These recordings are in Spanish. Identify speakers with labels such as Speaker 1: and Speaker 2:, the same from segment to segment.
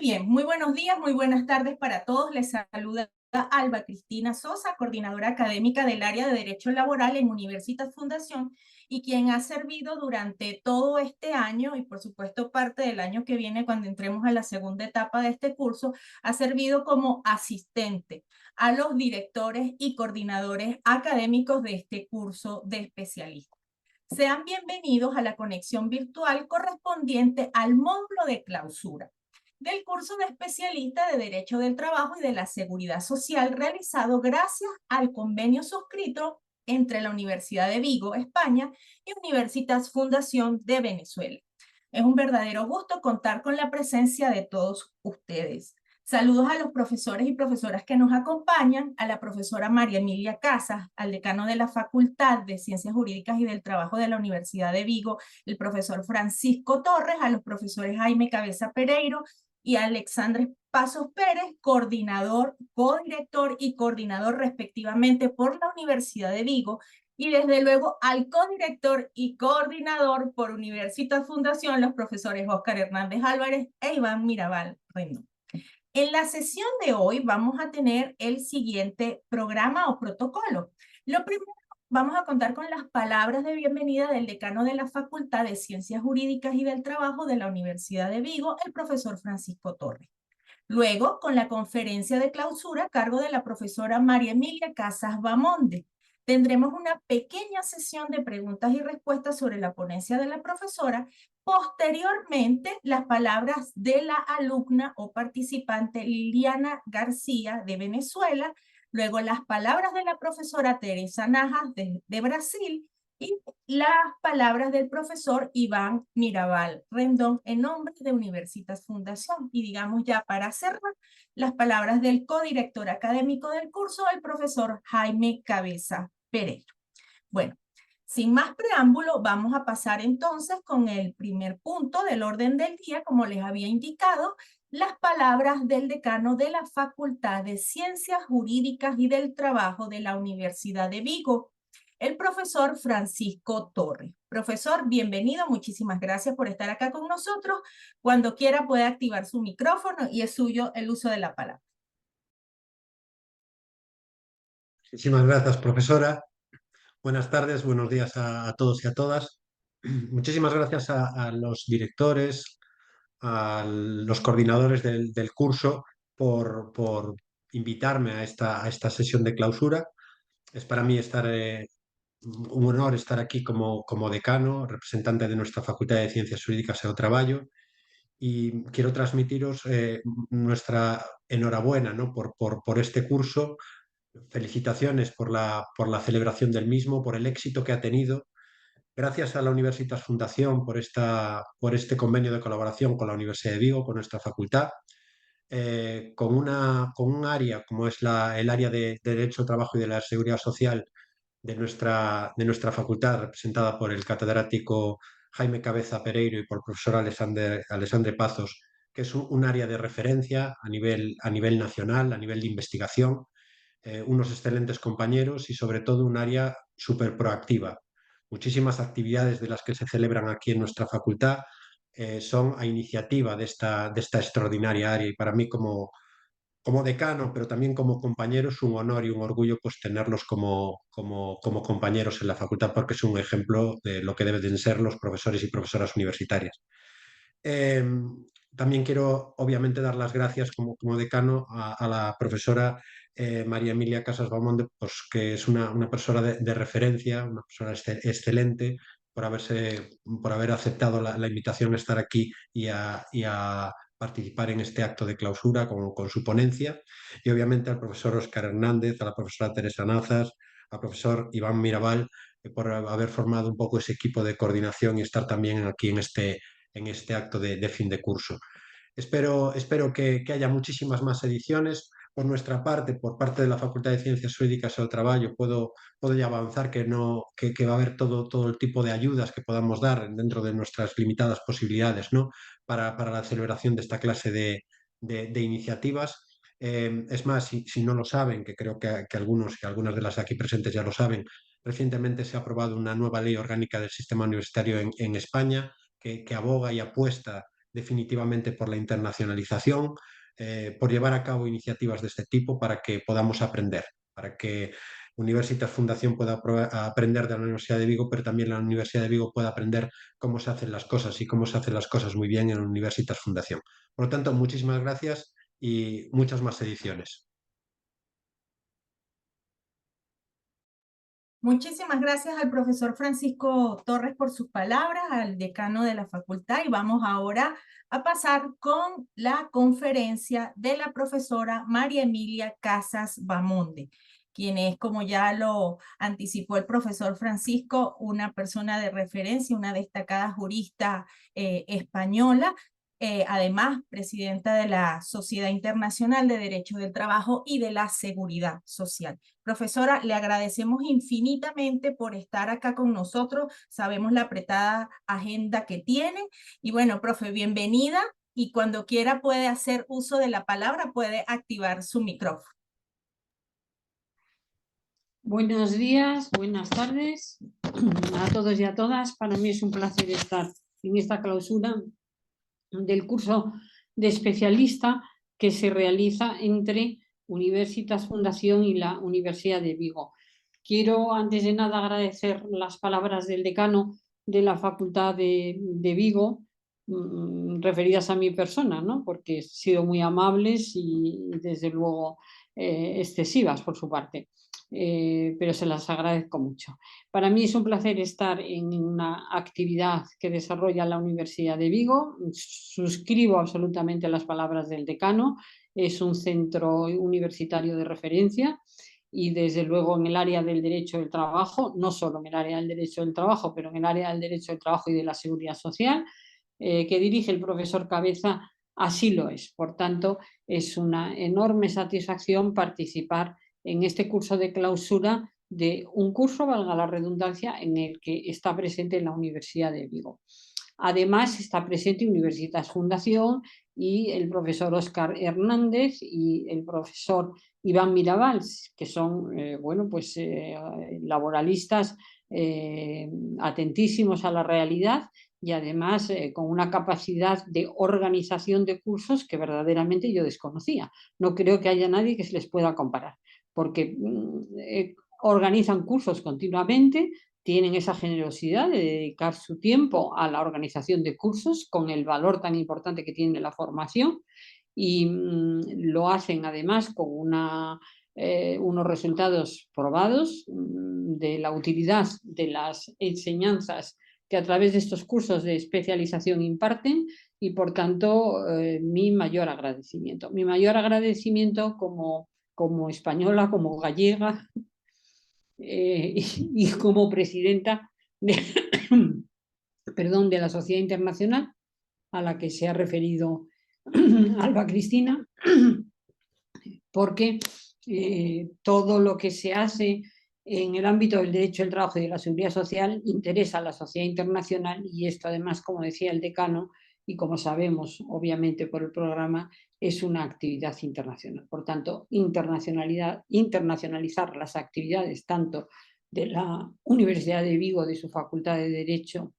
Speaker 1: bien, muy buenos días, muy buenas tardes para todos. Les saluda Alba Cristina Sosa, coordinadora académica del área de Derecho Laboral en Universitas Fundación y quien ha servido durante todo este año y por supuesto parte del año que viene cuando entremos a la segunda etapa de este curso, ha servido como asistente a los directores y coordinadores académicos de este curso de especialistas. Sean bienvenidos a la conexión virtual correspondiente al módulo de clausura del curso de especialista de Derecho del Trabajo y de la Seguridad Social realizado gracias al convenio suscrito entre la Universidad de Vigo, España, y Universitas Fundación de Venezuela. Es un verdadero gusto contar con la presencia de todos ustedes. Saludos a los profesores y profesoras que nos acompañan, a la profesora María Emilia Casas, al decano de la Facultad de Ciencias Jurídicas y del Trabajo de la Universidad de Vigo, el profesor Francisco Torres, a los profesores Jaime Cabeza Pereiro y Alexandre Pasos Pérez, coordinador, codirector y coordinador respectivamente por la Universidad de Vigo, y desde luego al codirector y coordinador por Universitas Fundación, los profesores Óscar Hernández Álvarez e Iván Mirabal Rendón. En la sesión de hoy vamos a tener el siguiente programa o protocolo. Lo primero, vamos a contar con las palabras de bienvenida del decano de la Facultad de Ciencias Jurídicas y del Trabajo de la Universidad de Vigo, el profesor Francisco Torres. Luego, con la conferencia de clausura a cargo de la profesora María Emilia Casas Bamonde. Tendremos una pequeña sesión de preguntas y respuestas sobre la ponencia de la profesora. Posteriormente, las palabras de la alumna o participante Liliana García de Venezuela. Luego, las palabras de la profesora Teresa Najas de Brasil y las palabras del profesor Iván Mirabal Rendón en nombre de Universitas Fundación. Y digamos ya para cerrar, las palabras del codirector académico del curso, el profesor Jaime Cabeza Pereira. Bueno, sin más preámbulo, vamos a pasar entonces con el primer punto del orden del día, como les había indicado, las palabras del decano de la Facultad de Ciencias Jurídicas y del Trabajo de la Universidad de Vigo, el profesor Francisco Torres. Profesor, bienvenido, muchísimas gracias por estar acá con nosotros. Cuando quiera puede activar su micrófono y es suyo el uso de la palabra.
Speaker 2: Muchísimas gracias, profesora. Buenas tardes, buenos días a todos y a todas. Muchísimas gracias a los directores, a los coordinadores del curso por invitarme a esta sesión de clausura. Es para mí un honor estar aquí como decano, representante de nuestra Facultad de Ciencias Jurídicas e o Traballo, y quiero transmitiros nuestra enhorabuena, ¿no? por este curso. Felicitaciones por la celebración del mismo, por el éxito que ha tenido. Gracias a la Universitas Fundación por este convenio de colaboración con la Universidad de Vigo, con nuestra facultad, con un área como es el área de Derecho, Trabajo y de la Seguridad Social de nuestra facultad, representada por el catedrático Jaime Cabeza Pereiro y por el profesor Alexandre Pazos, que es un área de referencia a nivel nacional, a nivel de investigación, unos excelentes compañeros y sobre todo un área súper proactiva. Muchísimas actividades de las que se celebran aquí en nuestra facultad son a iniciativa de esta extraordinaria área, y para mí como decano, pero también como compañero, es un honor y un orgullo pues tenerlos como compañeros en la facultad, porque es un ejemplo de lo que deben ser los profesores y profesoras universitarias. Eh, También quiero, obviamente, dar las gracias como decano a la profesora María Emilia Casas Beaumont, pues, que es una persona de referencia, una persona excelente, por haber aceptado la invitación a estar aquí y a participar en este acto de clausura con su ponencia. Y obviamente al profesor Óscar Hernández, a la profesora Teresa Nazas, al profesor Iván Mirabal, por haber formado un poco ese equipo de coordinación y estar también aquí en este acto de fin de curso. Espero que haya muchísimas más ediciones. Por nuestra parte, por parte de la Facultad de Ciencias Jurídicas e o Traballo, puedo ya avanzar que va a haber todo el tipo de ayudas que podamos dar dentro de nuestras limitadas posibilidades, ¿no? Para la celebración de esta clase de iniciativas. Es más, si no lo saben, que creo que algunos y algunas de las aquí presentes ya lo saben, recientemente se ha aprobado una nueva ley orgánica del sistema universitario en España que aboga y apuesta definitivamente por la internacionalización, por llevar a cabo iniciativas de este tipo para que podamos aprender, para que Universitas Fundación pueda aprender de la Universidad de Vigo, pero también la Universidad de Vigo pueda aprender cómo se hacen las cosas y cómo se hacen las cosas muy bien en la Universitas Fundación. Por lo tanto, muchísimas gracias y muchas más ediciones.
Speaker 1: Muchísimas gracias al profesor Francisco Torres por sus palabras, al decano de la facultad, y vamos ahora a pasar con la conferencia de la profesora María Emilia Casas Bamonde, quien es, como ya lo anticipó el profesor Francisco, una persona de referencia, una destacada jurista española, además presidenta de la Sociedad Internacional de Derecho del Trabajo y de la Seguridad Social. Profesora, le agradecemos infinitamente por estar acá con nosotros. Sabemos la apretada agenda que tiene. Y bueno, profe, bienvenida. Y cuando quiera puede hacer uso de la palabra, puede activar su micrófono.
Speaker 3: Buenos días, buenas tardes a todos y a todas. Para mí es un placer estar en esta clausura del curso de especialista que se realiza entre Universitas Fundación y la Universidad de Vigo. Quiero, antes de nada, agradecer las palabras del decano de la Facultad de Vigo, referidas a mi persona, ¿no? Porque han sido muy amables y, desde luego, excesivas por su parte. Pero se las agradezco mucho. Para mí es un placer estar en una actividad que desarrolla la Universidad de Vigo. Suscribo absolutamente las palabras del decano. Es un centro universitario de referencia y, desde luego, en el área del derecho del trabajo, no solo en el área del derecho del trabajo, pero en el área del derecho del trabajo y de la seguridad social, que dirige el profesor Cabeza, así lo es. Por tanto, es una enorme satisfacción participar en este curso de clausura de un curso, valga la redundancia, en el que está presente la Universidad de Vigo. Además, está presente Universitas Fundación y el profesor Óscar Hernández y el profesor Iván Mirabal, que son laboralistas atentísimos a la realidad y, además, con una capacidad de organización de cursos que verdaderamente yo desconocía. No creo que haya nadie que se les pueda comparar, porque organizan cursos continuamente, tienen esa generosidad de dedicar su tiempo a la organización de cursos con el valor tan importante que tiene la formación, y lo hacen además con unos resultados probados de la utilidad de las enseñanzas que a través de estos cursos de especialización imparten, y, por tanto, mi mayor agradecimiento. Mi mayor agradecimiento como española, como gallega, y como presidenta de, de la Sociedad Internacional, a la que se ha referido Alba Cristina, porque todo lo que se hace en el ámbito del derecho del trabajo y de la seguridad social interesa a la sociedad internacional, y esto, además, como decía el decano, y como sabemos obviamente por el programa, es una actividad internacional. Por tanto, internacionalizar las actividades tanto de la Universidad de Vigo, de su Facultad de Derecho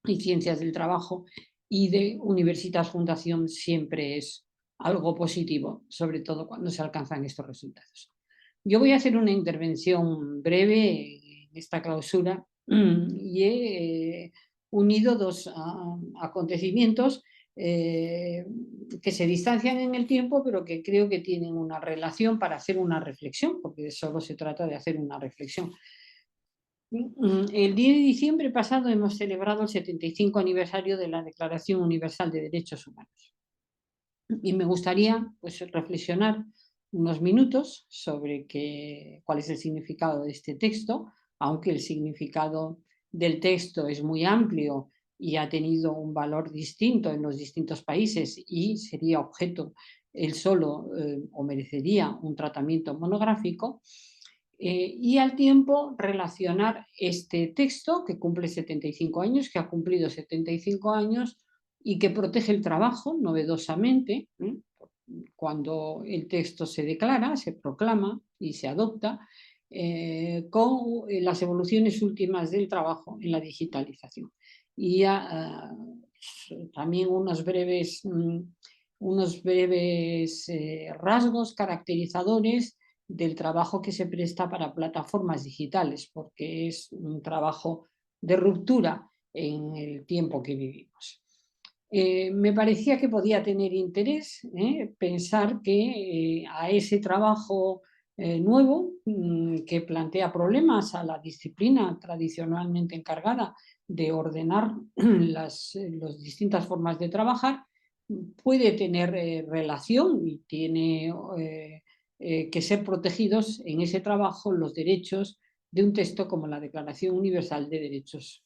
Speaker 3: y Ciencias del Trabajo, y de Universitas Fundación, siempre es algo positivo, sobre todo cuando se alcanzan estos resultados. Yo voy a hacer una intervención breve en esta clausura y he unido dos acontecimientos que se distancian en el tiempo, pero que creo que tienen una relación para hacer una reflexión, porque solo se trata de hacer una reflexión. El 10 de diciembre pasado hemos celebrado el 75 aniversario de la Declaración Universal de Derechos Humanos. Y me gustaría, pues, reflexionar unos minutos sobre cuál es el significado de este texto, aunque el significado del texto es muy amplio y ha tenido un valor distinto en los distintos países, y sería objeto él solo o merecería un tratamiento monográfico. Y, al tiempo, relacionar este texto, que cumple 75 años, que ha cumplido 75 años y que protege el trabajo novedosamente, cuando el texto se declara, se proclama y se adopta, con las evoluciones últimas del trabajo en la digitalización. Y también unos breves rasgos caracterizadores del trabajo que se presta para plataformas digitales, porque es un trabajo de ruptura en el tiempo que vivimos. Me parecía que podía tener interés pensar que a ese trabajo nuevo que plantea problemas a la disciplina tradicionalmente encargada de ordenar las distintas formas de trabajar, puede tener relación y tiene que ser protegidos en ese trabajo los derechos de un texto como la Declaración Universal de Derechos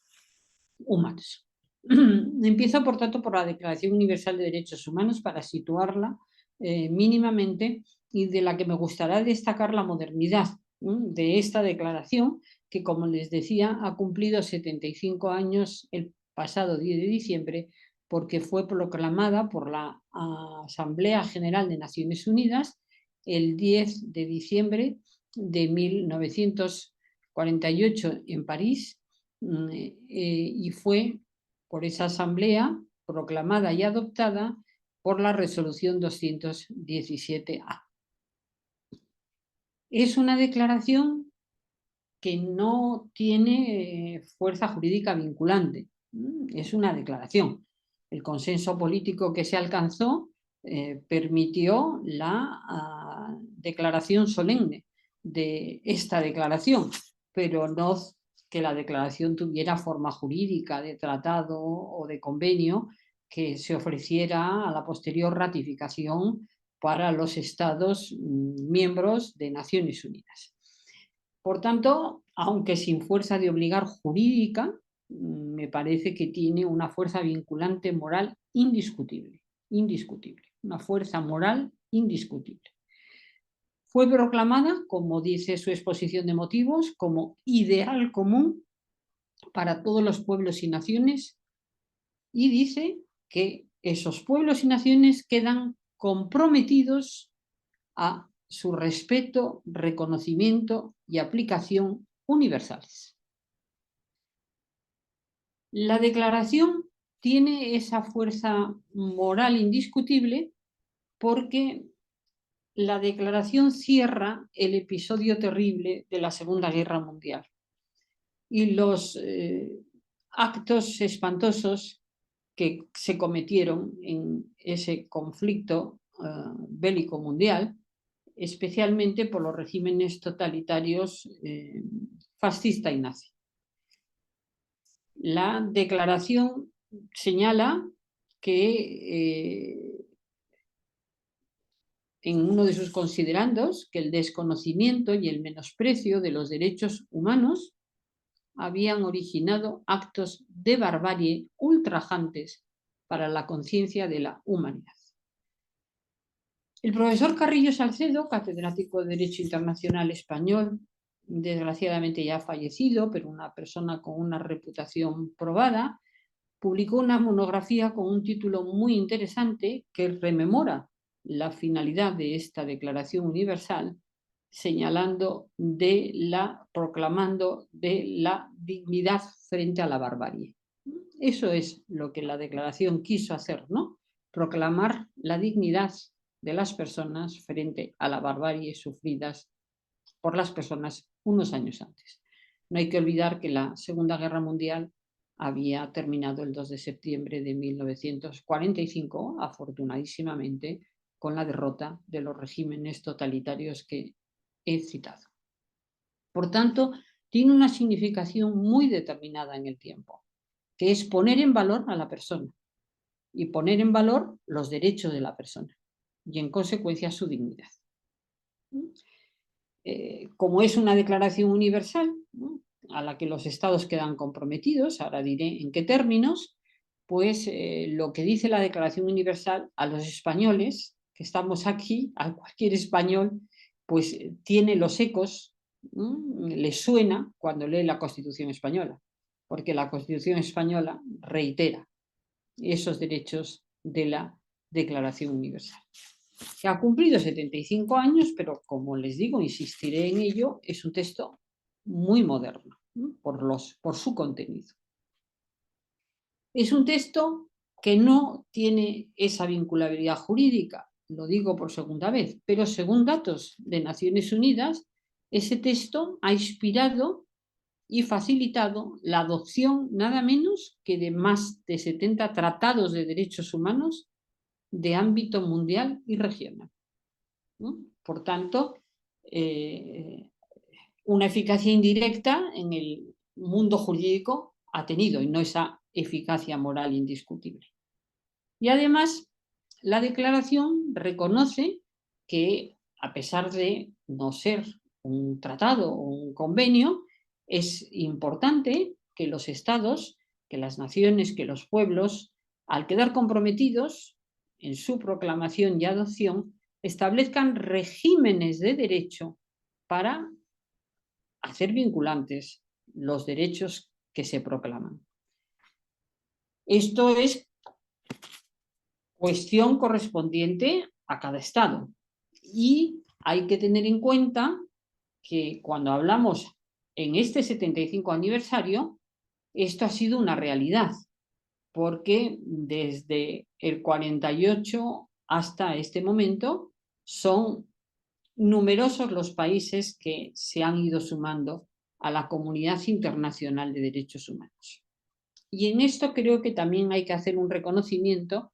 Speaker 3: Humanos. Empiezo, por tanto, por la Declaración Universal de Derechos Humanos para situarla mínimamente, y de la que me gustaría destacar la modernidad de esta declaración, que, como les decía, ha cumplido 75 años el pasado 10 de diciembre, porque fue proclamada por la Asamblea General de Naciones Unidas el 10 de diciembre de 1948 en París, y fue por esa asamblea proclamada y adoptada por la resolución 217A. Es una declaración que no tiene fuerza jurídica vinculante. Es una declaración. El consenso político que se alcanzó permitió la declaración solemne de esta declaración, pero no que la declaración tuviera forma jurídica de tratado o de convenio que se ofreciera a la posterior ratificación para los Estados miembros de Naciones Unidas. Por tanto, aunque sin fuerza de obligar jurídica, me parece que tiene una fuerza vinculante moral indiscutible, una fuerza moral indiscutible. Fue proclamada, como dice su exposición de motivos, como ideal común para todos los pueblos y naciones, y dice que esos pueblos y naciones quedan comprometidos a su respeto, reconocimiento y aplicación universales. La declaración tiene esa fuerza moral indiscutible porque la declaración cierra el episodio terrible de la Segunda Guerra Mundial y los actos espantosos que se cometieron en ese conflicto bélico mundial, especialmente por los regímenes totalitarios fascista y nazi. La declaración señala que en uno de sus considerandos que el desconocimiento y el menosprecio de los derechos humanos habían originado actos de barbarie ultrajantes para la conciencia de la humanidad. El profesor Carrillo Salcedo, catedrático de Derecho Internacional español, desgraciadamente ya fallecido, pero una persona con una reputación probada, publicó una monografía con un título muy interesante que rememora la finalidad de esta Declaración Universal, proclamando de la dignidad frente a la barbarie. Eso es lo que la declaración quiso hacer, ¿no? Proclamar la dignidad de las personas frente a la barbarie sufridas por las personas unos años antes. No hay que olvidar que la Segunda Guerra Mundial había terminado el 2 de septiembre de 1945, afortunadísimamente, con la derrota de los regímenes totalitarios que he citado. Por tanto, tiene una significación muy determinada en el tiempo, que es poner en valor a la persona y poner en valor los derechos de la persona y, en consecuencia, su dignidad. Como es una declaración universal, ¿no?, a la que los estados quedan comprometidos, ahora diré en qué términos, pues lo que dice la Declaración Universal a los españoles que estamos aquí, a cualquier español, pues tiene los ecos, le suena cuando lee la Constitución española, porque la Constitución española reitera esos derechos de la Declaración Universal, que ha cumplido 75 años, pero como les digo, insistiré en ello, es un texto muy moderno por su contenido. Es un texto que no tiene esa vinculabilidad jurídica. Lo digo por segunda vez, pero según datos de Naciones Unidas, ese texto ha inspirado y facilitado la adopción nada menos que de más de 70 tratados de derechos humanos de ámbito mundial y regional, ¿no? Por tanto, una eficacia indirecta en el mundo jurídico ha tenido, y no esa eficacia moral indiscutible. Y además, la declaración reconoce que, a pesar de no ser un tratado o un convenio, es importante que los estados, que las naciones, que los pueblos, al quedar comprometidos en su proclamación y adopción, establezcan regímenes de derecho para hacer vinculantes los derechos que se proclaman. Esto es cuestión correspondiente a cada estado. Y hay que tener en cuenta que cuando hablamos en este 75 aniversario, esto ha sido una realidad, porque desde el 48 hasta este momento son numerosos los países que se han ido sumando a la comunidad internacional de derechos humanos. Y en esto creo que también hay que hacer un reconocimiento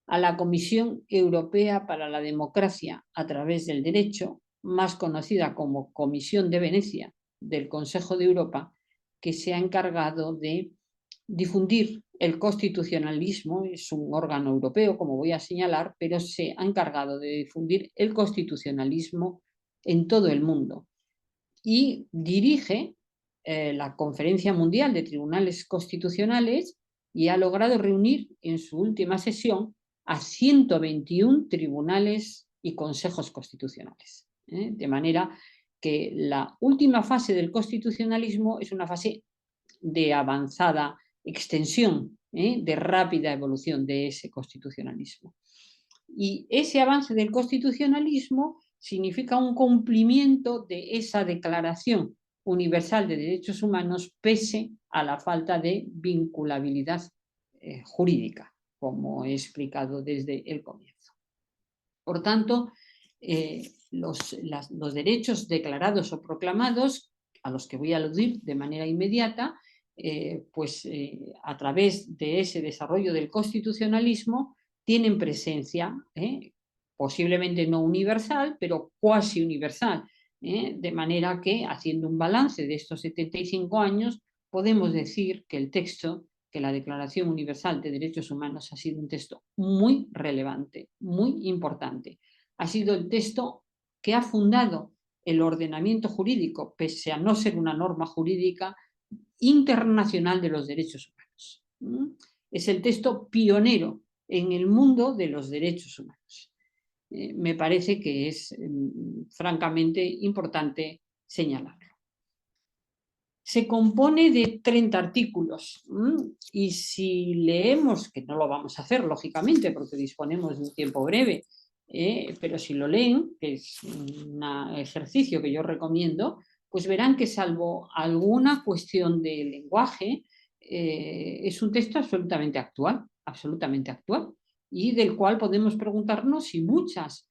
Speaker 3: a la Comisión Europea para la Democracia a través del Derecho, más conocida como Comisión de Venecia del Consejo de Europa, que se ha encargado de difundir el constitucionalismo. Es un órgano europeo, como voy a señalar, pero se ha encargado de difundir el constitucionalismo en todo el mundo y dirige la Conferencia Mundial de Tribunales Constitucionales y ha logrado reunir en su última sesión a 121 tribunales y consejos constitucionales. De manera que la última fase del constitucionalismo es una fase de avanzada extensión, de rápida evolución de ese constitucionalismo. Y ese avance del constitucionalismo significa un cumplimiento de esa Declaración Universal de Derechos Humanos pese a la falta de vinculabilidad jurídica, como he explicado desde el comienzo. Por tanto, los derechos declarados o proclamados, a los que voy a aludir de manera inmediata, a través de ese desarrollo del constitucionalismo, tienen presencia, posiblemente no universal, pero cuasi universal, de manera que, haciendo un balance de estos 75 años, podemos decir que el texto, que la Declaración Universal de Derechos Humanos ha sido un texto muy relevante, muy importante. Ha sido el texto que ha fundado el ordenamiento jurídico, pese a no ser una norma jurídica internacional de los derechos humanos. Es el texto pionero en el mundo de los derechos humanos. Me parece que es francamente importante señalarlo. Se compone de 30 artículos y si leemos, que no lo vamos a hacer lógicamente porque disponemos de un tiempo breve, pero si lo leen, que es un ejercicio que yo recomiendo, pues verán que salvo alguna cuestión de lenguaje, es un texto absolutamente actual y del cual podemos preguntarnos si muchas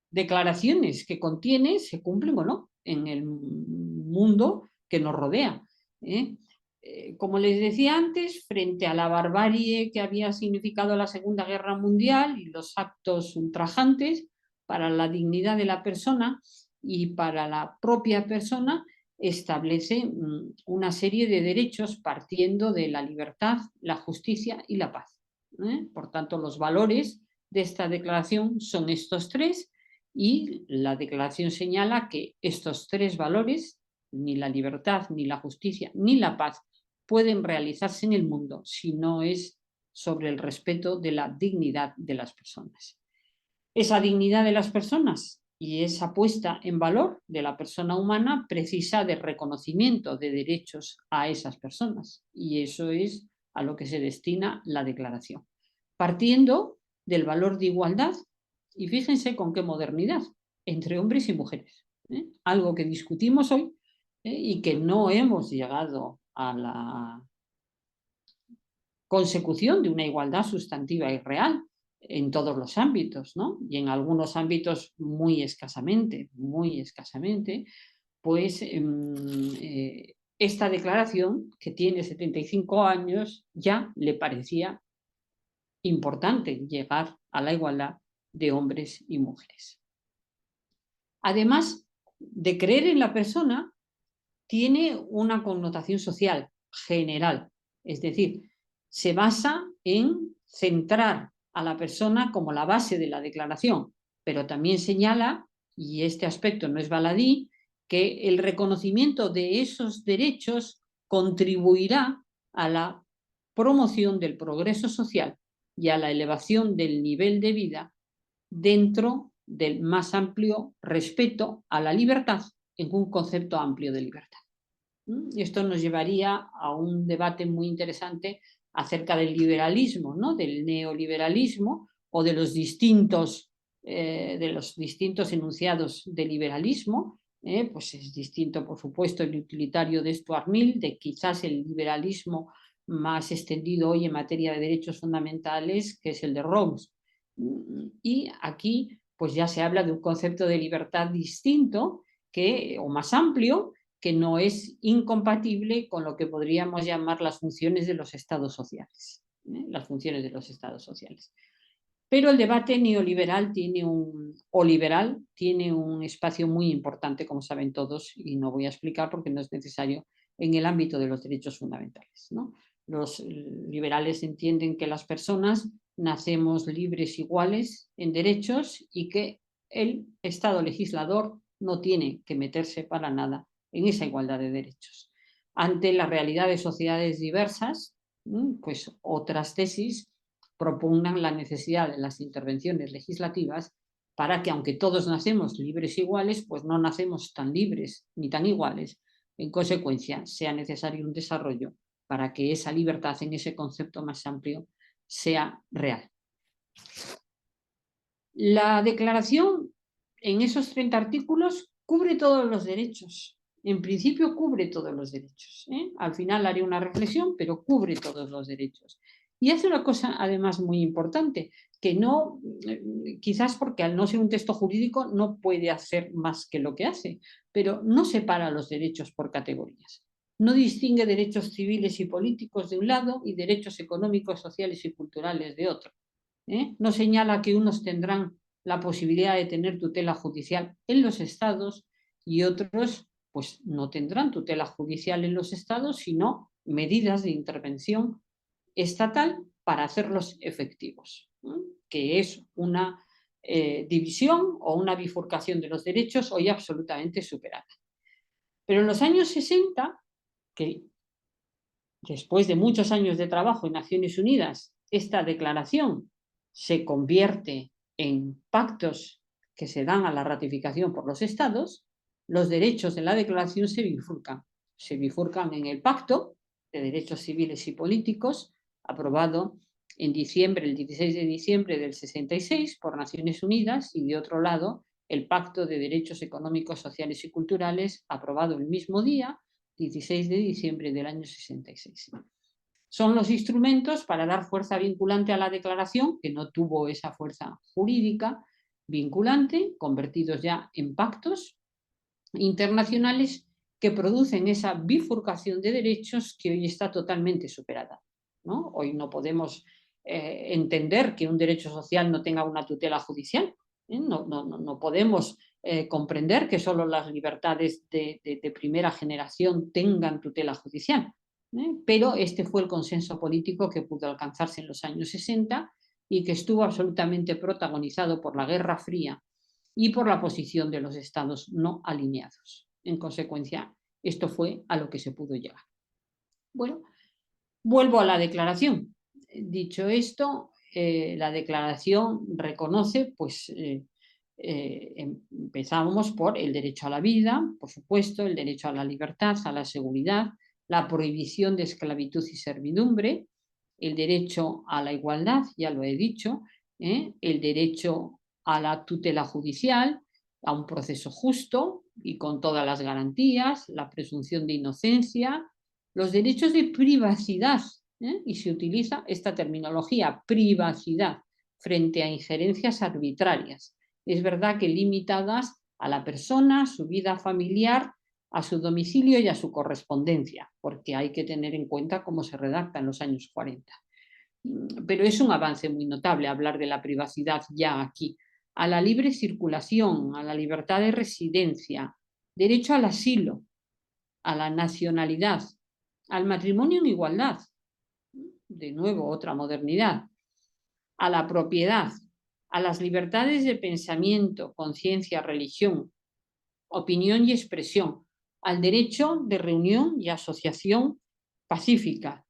Speaker 3: declaraciones que contiene se cumplen o no en el mundo que nos rodea. Como les decía antes, frente a la barbarie que había significado la Segunda Guerra Mundial y los actos ultrajantes para la dignidad de la persona y para la propia persona, establece una serie de derechos partiendo de la libertad, la justicia y la paz. Por tanto, los valores de esta declaración son estos tres y la declaración señala que estos tres valores, ni la libertad, ni la justicia, ni la paz, pueden realizarse en el mundo si no es sobre el respeto de la dignidad de las personas. Esa dignidad de las personas y esa puesta en valor de la persona humana precisa de reconocimiento de derechos a esas personas y eso es a lo que se destina la declaración. Partiendo del valor de igualdad y fíjense con qué modernidad, entre hombres y mujeres, algo que discutimos hoy y que no hemos llegado a la consecución de una igualdad sustantiva y real en todos los ámbitos, ¿no? Y en algunos ámbitos muy escasamente, pues esta declaración, que tiene 75 años, ya le parecía importante llegar a la igualdad de hombres y mujeres. Además de creer en la persona, tiene una connotación social general, es decir, se basa en centrar a la persona como la base de la declaración, pero también señala, y este aspecto no es baladí, que el reconocimiento de esos derechos contribuirá a la promoción del progreso social y a la elevación del nivel de vida dentro del más amplio respeto a la libertad en un concepto amplio de libertad. Esto nos llevaría a un debate muy interesante acerca del liberalismo, ¿no? Del neoliberalismo o de los distintos enunciados de liberalismo. Pues es distinto, por supuesto, el utilitario de Stuart Mill, de quizás el liberalismo más extendido hoy en materia de derechos fundamentales, que es el de Rawls. Y aquí pues ya se habla de un concepto de libertad distinto o más amplio, que no es incompatible con lo que podríamos llamar las funciones de los estados sociales. Las funciones de los estados sociales. Pero el debate neoliberal liberal tiene un espacio muy importante, como saben todos, y no voy a explicar porque no es necesario, en el ámbito de los derechos fundamentales, ¿no? Los liberales entienden que las personas nacemos libres iguales en derechos y que el Estado legislador no tiene que meterse para nada en esa igualdad de derechos. Ante la realidad de sociedades diversas, pues otras tesis propugnan la necesidad de las intervenciones legislativas para que, aunque todos nacemos libres e iguales, pues no nacemos tan libres ni tan iguales. En consecuencia, sea necesario un desarrollo para que esa libertad en ese concepto más amplio sea real. La declaración en esos 30 artículos cubre todos los derechos. En principio cubre todos los derechos. Al final haré una reflexión, pero cubre todos los derechos. Y hace una cosa además muy importante, que no, quizás porque al no ser un texto jurídico no puede hacer más que lo que hace, pero no separa los derechos por categorías. No distingue derechos civiles y políticos de un lado y derechos económicos, sociales y culturales de otro. No señala que unos tendrán la posibilidad de tener tutela judicial en los estados y otros pues no tendrán tutela judicial en los estados, sino medidas de intervención estatal para hacerlos efectivos, que es una división o una bifurcación de los derechos hoy absolutamente superada. Pero en los años 60, que después de muchos años de trabajo en Naciones Unidas, esta declaración se convierte en pactos que se dan a la ratificación por los estados, los derechos de la declaración se bifurcan. Se bifurcan en el Pacto de Derechos Civiles y Políticos, aprobado en diciembre, el 16 de diciembre del 66 por Naciones Unidas, y de otro lado, el Pacto de Derechos Económicos, Sociales y Culturales, aprobado el mismo día, 16 de diciembre del año 66. Son los instrumentos para dar fuerza vinculante a la declaración, que no tuvo esa fuerza jurídica vinculante, convertidos ya en pactos internacionales que producen esa bifurcación de derechos que hoy está totalmente superada, ¿no? Hoy no podemos entender que un derecho social no tenga una tutela judicial. No podemos comprender que solo las libertades de primera generación tengan tutela judicial. Pero este fue el consenso político que pudo alcanzarse en los años 60 y que estuvo absolutamente protagonizado por la Guerra Fría y por la posición de los estados no alineados. En consecuencia, esto fue a lo que se pudo llegar. Bueno, vuelvo a la declaración. Dicho esto, la declaración reconoce, pues empezamos por el derecho a la vida, por supuesto, el derecho a la libertad, a la seguridad, la prohibición de esclavitud y servidumbre, el derecho a la igualdad, ya lo he dicho, el derecho a la tutela judicial, a un proceso justo y con todas las garantías, la presunción de inocencia, Los derechos de privacidad, y se utiliza esta terminología, privacidad, frente a injerencias arbitrarias. Es verdad que limitadas a la persona, a su vida familiar, a su domicilio y a su correspondencia, porque hay que tener en cuenta cómo se redacta en los años 40. Pero es un avance muy notable hablar de la privacidad ya aquí. A la libre circulación, a la libertad de residencia, derecho al asilo, a la nacionalidad, al matrimonio en igualdad, de nuevo otra modernidad, a la propiedad, a las libertades de pensamiento, conciencia, religión, opinión y expresión, al derecho de reunión y asociación pacífica,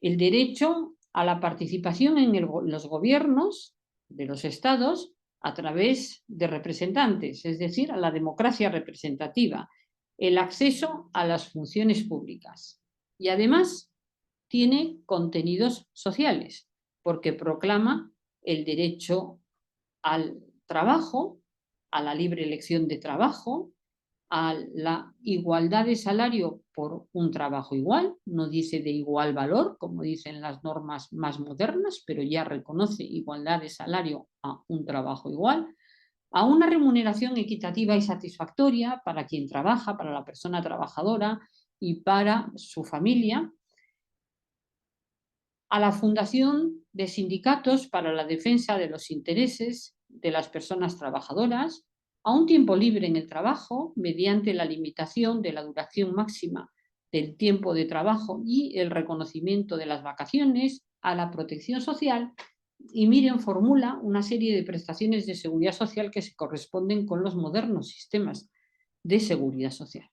Speaker 3: el derecho a la participación en los gobiernos de los estados a través de representantes, es decir, a la democracia representativa, el acceso a las funciones públicas. Y además tiene contenidos sociales, porque proclama el derecho al trabajo, a la libre elección de trabajo, a la igualdad de salario por un trabajo igual, no dice de igual valor, como dicen las normas más modernas, pero ya reconoce igualdad de salario a un trabajo igual, a una remuneración equitativa y satisfactoria para quien trabaja, para la persona trabajadora y para su familia, a la fundación de sindicatos para la defensa de los intereses de las personas trabajadoras, a un tiempo libre en el trabajo mediante la limitación de la duración máxima del tiempo de trabajo y el reconocimiento de las vacaciones, a la protección social, y miren, formula una serie de prestaciones de seguridad social que se corresponden con los modernos sistemas de seguridad social.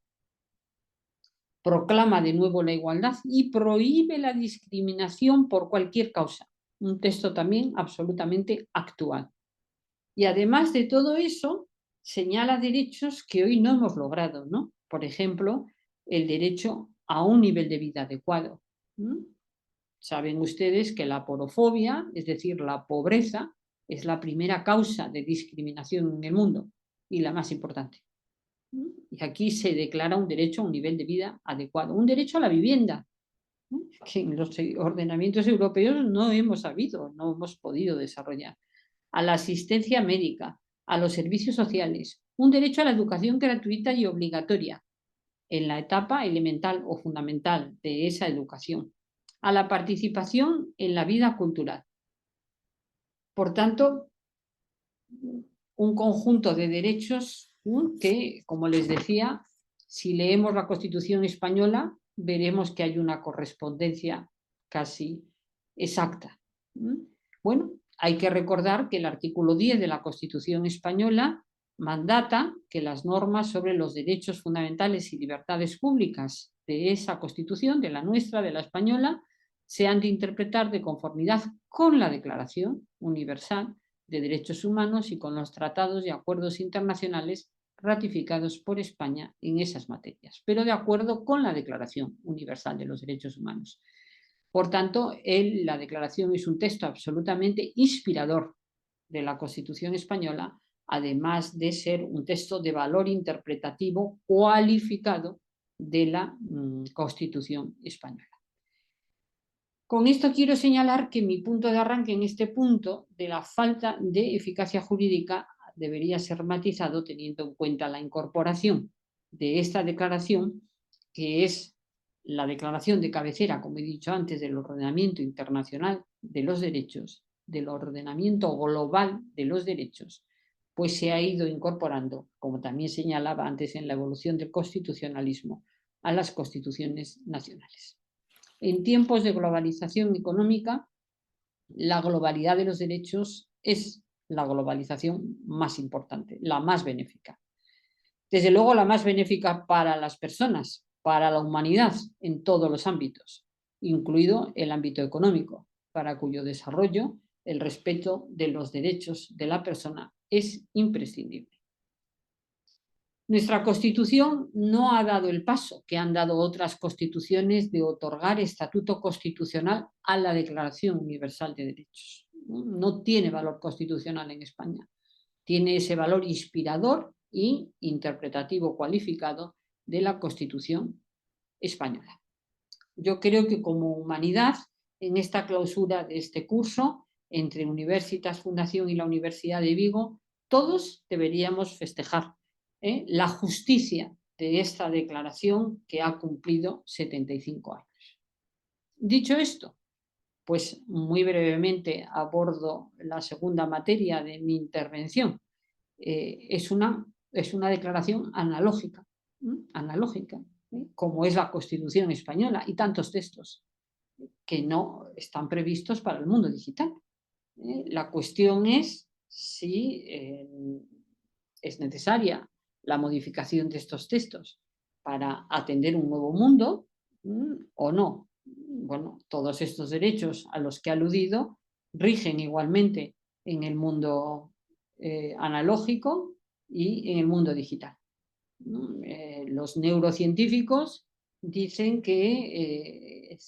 Speaker 3: Proclama de nuevo la igualdad y prohíbe la discriminación por cualquier causa. Un texto también absolutamente actual. Y además de todo eso, señala derechos que hoy no hemos logrado, ¿no? Por ejemplo, el derecho a un nivel de vida adecuado. Saben ustedes que la porofobia, es decir, la pobreza, es la primera causa de discriminación en el mundo y la más importante. Y aquí se declara un derecho a un nivel de vida adecuado, un derecho a la vivienda, que en los ordenamientos europeos no hemos sabido, no hemos podido desarrollar, a la asistencia médica, a los servicios sociales, un derecho a la educación gratuita y obligatoria en la etapa elemental o fundamental de esa educación, a la participación en la vida cultural. Por tanto, un conjunto de derechos que, como les decía, si leemos la Constitución española, veremos que hay una correspondencia casi exacta. Bueno, hay que recordar que el artículo 10 de la Constitución española mandata que las normas sobre los derechos fundamentales y libertades públicas de esa Constitución, de la nuestra, de la española, se han de interpretar de conformidad con la Declaración Universal de Derechos Humanos y con los tratados y acuerdos internacionales ratificados por España en esas materias, pero de acuerdo con la Declaración Universal de los Derechos Humanos. Por tanto, la declaración es un texto absolutamente inspirador de la Constitución española, además de ser un texto de valor interpretativo cualificado de la Constitución española. Con esto quiero señalar que mi punto de arranque en este punto de la falta de eficacia jurídica debería ser matizado teniendo en cuenta la incorporación de esta declaración, que es la declaración de cabecera, como he dicho antes, del ordenamiento internacional de los derechos, del ordenamiento global de los derechos, pues se ha ido incorporando, como también señalaba antes en la evolución del constitucionalismo, a las constituciones nacionales. En tiempos de globalización económica, la globalidad de los derechos es la globalización más importante, la más benéfica. Desde luego, la más benéfica para las personas, para la humanidad en todos los ámbitos, incluido el ámbito económico, para cuyo desarrollo el respeto de los derechos de la persona es imprescindible. Nuestra Constitución no ha dado el paso que han dado otras constituciones de otorgar estatuto constitucional a la Declaración Universal de Derechos. No tiene valor constitucional en España. Tiene ese valor inspirador e interpretativo cualificado de la Constitución española. yo creo que como humanidad, en esta clausura de este curso, entre Universitas Fundación y la Universidad de Vigo, todos deberíamos festejar la justicia de esta declaración que ha cumplido 75 años. Dicho esto, pues muy brevemente abordo la segunda materia de mi intervención. Es una declaración analógica, como es la Constitución española y tantos textos que no están previstos para el mundo digital. La cuestión es si es necesaria la modificación de estos textos para atender un nuevo mundo o no. Bueno, todos estos derechos a los que he aludido rigen igualmente en el mundo analógico y en el mundo digital. Los neurocientíficos dicen que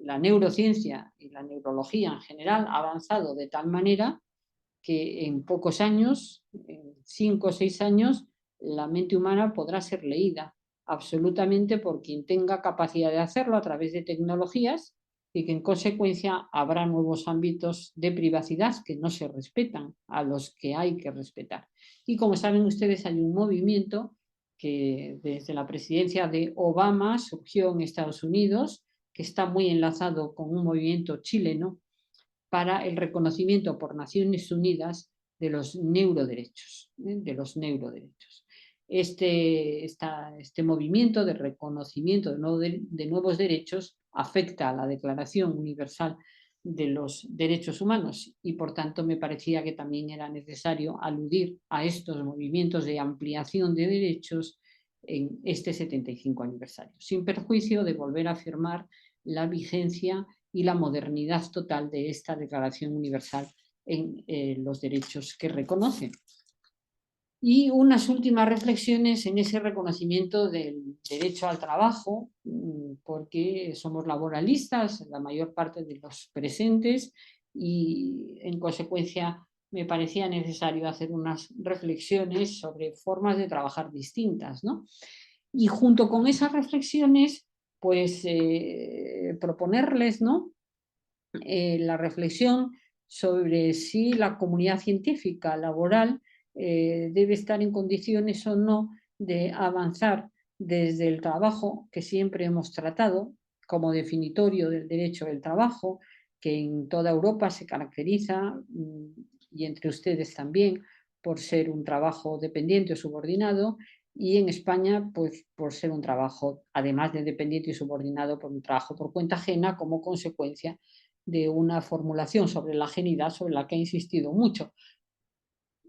Speaker 3: la neurociencia y la neurología en general ha avanzado de tal manera que en pocos años, en 5 o 6 años, la mente humana podrá ser leída absolutamente por quien tenga capacidad de hacerlo a través de tecnologías y que en consecuencia habrá nuevos ámbitos de privacidad que no se respetan, a los que hay que respetar. Y como saben ustedes, hay un movimiento que desde la presidencia de Obama surgió en Estados Unidos, que está muy enlazado con un movimiento chileno para el reconocimiento por Naciones Unidas de los neuroderechos. Este movimiento de reconocimiento de nuevos derechos afecta a la Declaración Universal de los Derechos Humanos y por tanto me parecía que también era necesario aludir a estos movimientos de ampliación de derechos en este 75 aniversario, sin perjuicio de volver a afirmar la vigencia y la modernidad total de esta Declaración Universal en los derechos que reconoce. Y unas últimas reflexiones en ese reconocimiento del derecho al trabajo, porque somos laboralistas, la mayor parte de los presentes, y en consecuencia me parecía necesario hacer unas reflexiones sobre formas de trabajar distintas, ¿no? Y junto con esas reflexiones, pues proponerles, ¿no? La reflexión sobre si la comunidad científica laboral debe estar en condiciones o no de avanzar desde el trabajo que siempre hemos tratado como definitorio del derecho del trabajo, que en toda Europa se caracteriza, y entre ustedes también, por ser un trabajo dependiente o subordinado, y en España, pues por ser un trabajo, además de dependiente y subordinado, por un trabajo por cuenta ajena como consecuencia de una formulación sobre la ajenidad sobre la que ha insistido mucho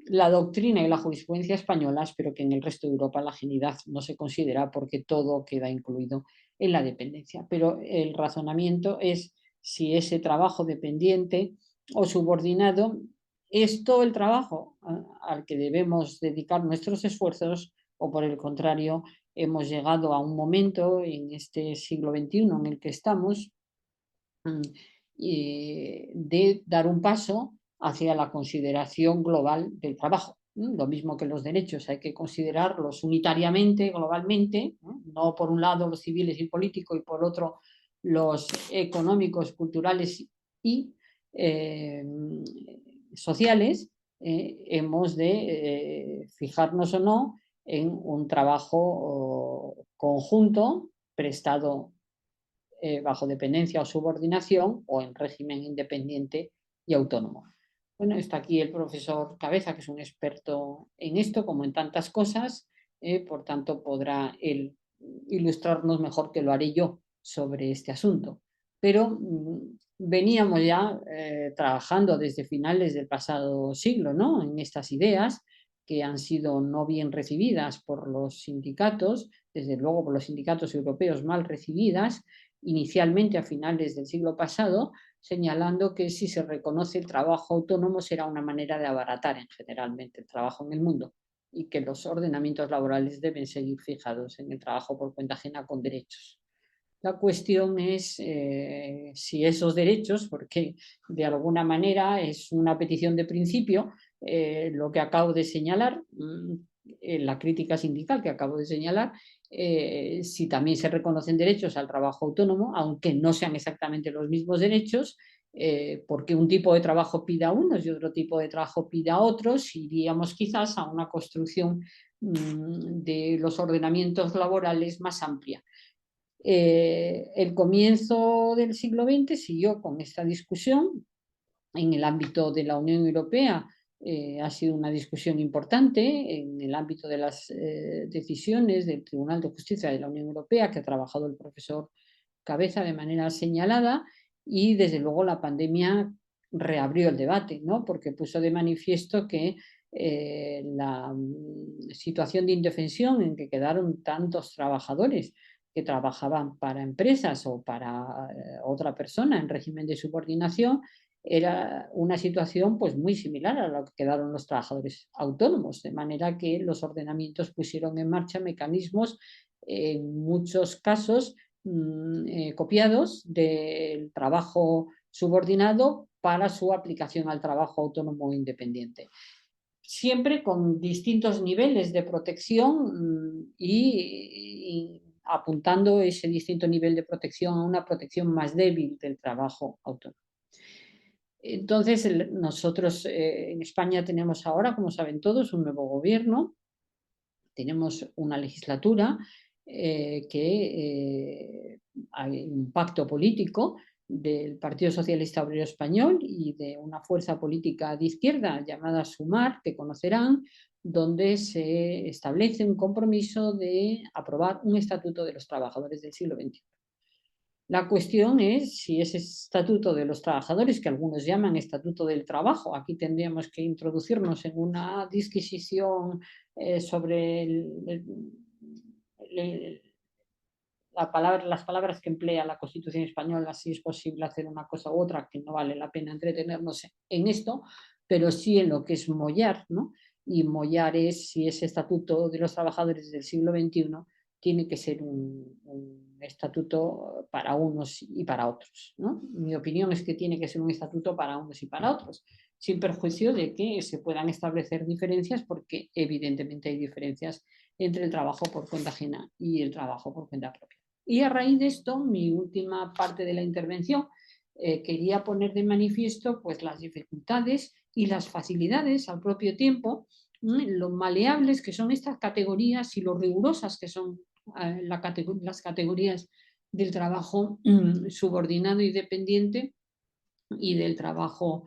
Speaker 3: la doctrina y la jurisprudencia españolas, pero que en el resto de Europa la ajenidad no se considera porque todo queda incluido en la dependencia. Pero el razonamiento es si ese trabajo dependiente o subordinado es todo el trabajo al que debemos dedicar nuestros esfuerzos o por el contrario hemos llegado a un momento en este siglo XXI en el que estamos de dar un paso hacia la consideración global del trabajo. Lo mismo que los derechos, hay que considerarlos unitariamente, globalmente, no por un lado los civiles y políticos y por otro los económicos, culturales y sociales. Hemos de fijarnos o no en un trabajo conjunto prestado bajo dependencia o subordinación o en régimen independiente y autónomo. Bueno, está aquí el profesor Cabeza, que es un experto en esto, como en tantas cosas, por tanto podrá él ilustrarnos mejor que lo haré yo sobre este asunto. Pero veníamos ya trabajando desde finales del pasado siglo, ¿no? En estas ideas que han sido no bien recibidas por los sindicatos, desde luego por los sindicatos europeos mal recibidas, inicialmente a finales del siglo pasado, señalando que si se reconoce el trabajo autónomo será una manera de abaratar generalmente el trabajo en el mundo y que los ordenamientos laborales deben seguir fijados en el trabajo por cuenta ajena con derechos. La cuestión es si esos derechos, porque de alguna manera es una petición de principio, lo que acabo de señalar, la crítica sindical que acabo de señalar, si también se reconocen derechos al trabajo autónomo, aunque no sean exactamente los mismos derechos, porque un tipo de trabajo pida a unos y otro tipo de trabajo pida a otros, iríamos quizás a una construcción de los ordenamientos laborales más amplia. El comienzo del siglo XX siguió con esta discusión en el ámbito de la Unión Europea. Ha sido una discusión importante en el ámbito de las decisiones del Tribunal de Justicia de la Unión Europea, que ha trabajado el profesor Cabeza de manera señalada, y desde luego la pandemia reabrió el debate, ¿no? Porque puso de manifiesto que la situación de indefensión en que quedaron tantos trabajadores que trabajaban para empresas o para otra persona en régimen de subordinación era una situación pues muy similar a la que quedaron los trabajadores autónomos, de manera que los ordenamientos pusieron en marcha mecanismos en muchos casos copiados del trabajo subordinado para su aplicación al trabajo autónomo independiente. Siempre con distintos niveles de protección y apuntando ese distinto nivel de protección a una protección más débil del trabajo autónomo. Entonces, nosotros en España tenemos ahora, como saben todos, un nuevo gobierno, tenemos una legislatura que hay un pacto político del Partido Socialista Obrero Español y de una fuerza política de izquierda llamada Sumar, que conocerán, donde se establece un compromiso de aprobar un estatuto de los trabajadores del siglo XXI. La cuestión es si ese estatuto de los trabajadores, que algunos llaman estatuto del trabajo, aquí tendríamos que introducirnos en una disquisición sobre las palabras que emplea la Constitución española, si es posible hacer una cosa u otra, que no vale la pena entretenernos en esto, pero sí en lo que es mollar, ¿no? Y mollar es si ese estatuto de los trabajadores del siglo XXI tiene que ser un estatuto para unos y para otros, ¿no? Mi opinión es que tiene que ser un estatuto para unos y para otros, sin perjuicio de que se puedan establecer diferencias, porque evidentemente hay diferencias entre el trabajo por cuenta ajena y el trabajo por cuenta propia. Y a raíz de esto, mi última parte de la intervención, quería poner de manifiesto pues, las dificultades y las facilidades al propio tiempo, lo maleables que son estas categorías y lo rigurosas que son las categorías del trabajo subordinado y dependiente y del trabajo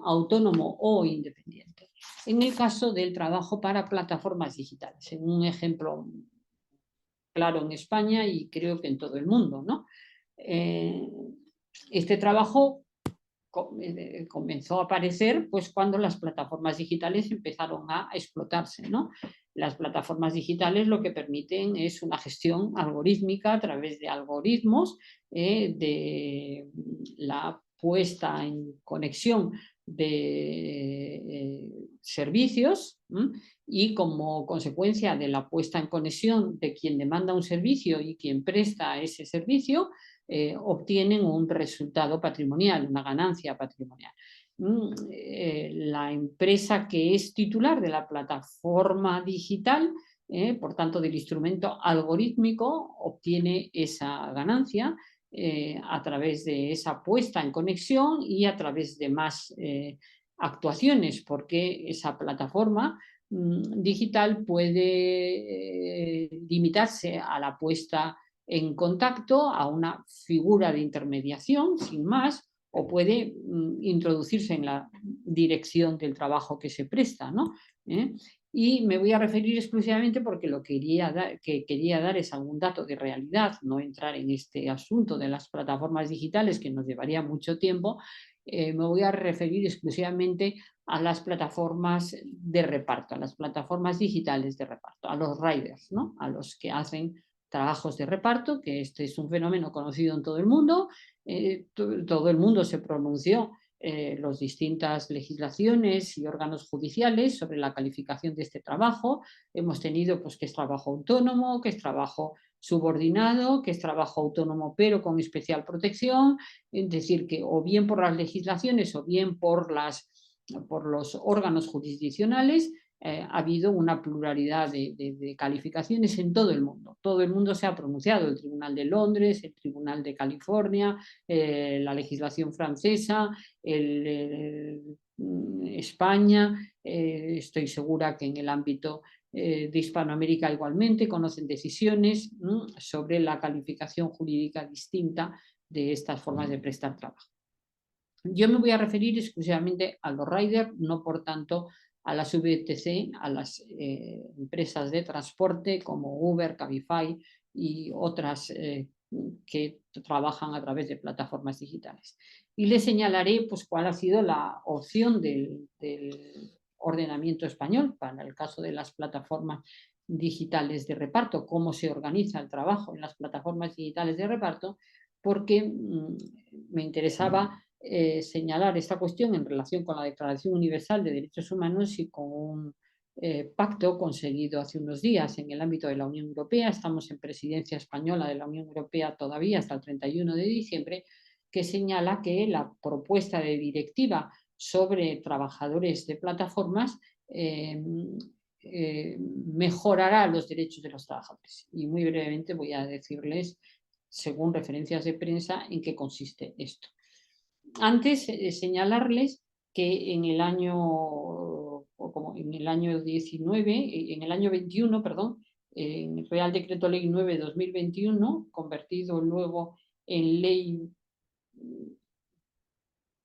Speaker 3: autónomo o independiente. En el caso del trabajo para plataformas digitales, en un ejemplo claro en España y creo que en todo el mundo, ¿no? Este trabajo comenzó a aparecer pues, cuando las plataformas digitales empezaron a explotarse, ¿no? Las plataformas digitales lo que permiten es una gestión algorítmica a través de algoritmos, de la puesta en conexión de servicios y como consecuencia de la puesta en conexión de quien demanda un servicio y quien presta ese servicio, obtienen un resultado patrimonial, una ganancia patrimonial. La empresa que es titular de la plataforma digital, por tanto del instrumento algorítmico, obtiene esa ganancia a través de esa puesta en conexión y a través de más actuaciones, porque esa plataforma digital puede limitarse a la puesta en contacto, a una figura de intermediación, sin más, o puede introducirse en la dirección del trabajo que se presta, ¿no? Y me voy a referir exclusivamente porque lo que quería dar es algún dato de realidad, no entrar en este asunto de las plataformas digitales que nos llevaría mucho tiempo. Me voy a referir exclusivamente a las plataformas de reparto, a las plataformas digitales de reparto, a los riders, ¿no? A los que hacen trabajos de reparto, que este es un fenómeno conocido en todo el mundo. Todo el mundo se pronunció, las distintas legislaciones y órganos judiciales sobre la calificación de este trabajo. Hemos tenido pues, que es trabajo autónomo, que es trabajo subordinado, que es trabajo autónomo pero con especial protección, es decir, que o bien por las legislaciones o bien por los órganos jurisdiccionales ha habido una pluralidad de calificaciones en todo el mundo. Todo el mundo se ha pronunciado, el Tribunal de Londres, el Tribunal de California, la legislación francesa, España, estoy segura que en el ámbito de Hispanoamérica igualmente conocen decisiones sobre la calificación jurídica distinta de estas formas de prestar trabajo. Yo me voy a referir exclusivamente a los riders, no por tanto a las VTC, a las empresas de transporte como Uber, Cabify y otras que trabajan a través de plataformas digitales. Y les señalaré pues, cuál ha sido la opción del ordenamiento español para el caso de las plataformas digitales de reparto, cómo se organiza el trabajo en las plataformas digitales de reparto, porque me interesaba señalar esta cuestión en relación con la Declaración Universal de Derechos Humanos y con un pacto conseguido hace unos días en el ámbito de la Unión Europea. Estamos en presidencia española de la Unión Europea todavía hasta el 31 de diciembre, que señala que la propuesta de directiva sobre trabajadores de plataformas mejorará los derechos de los trabajadores. Y muy brevemente voy a decirles, según referencias de prensa, en qué consiste esto. Antes, señalarles que en el año 21, perdón, en el Real Decreto Ley 9/2021, convertido luego en Ley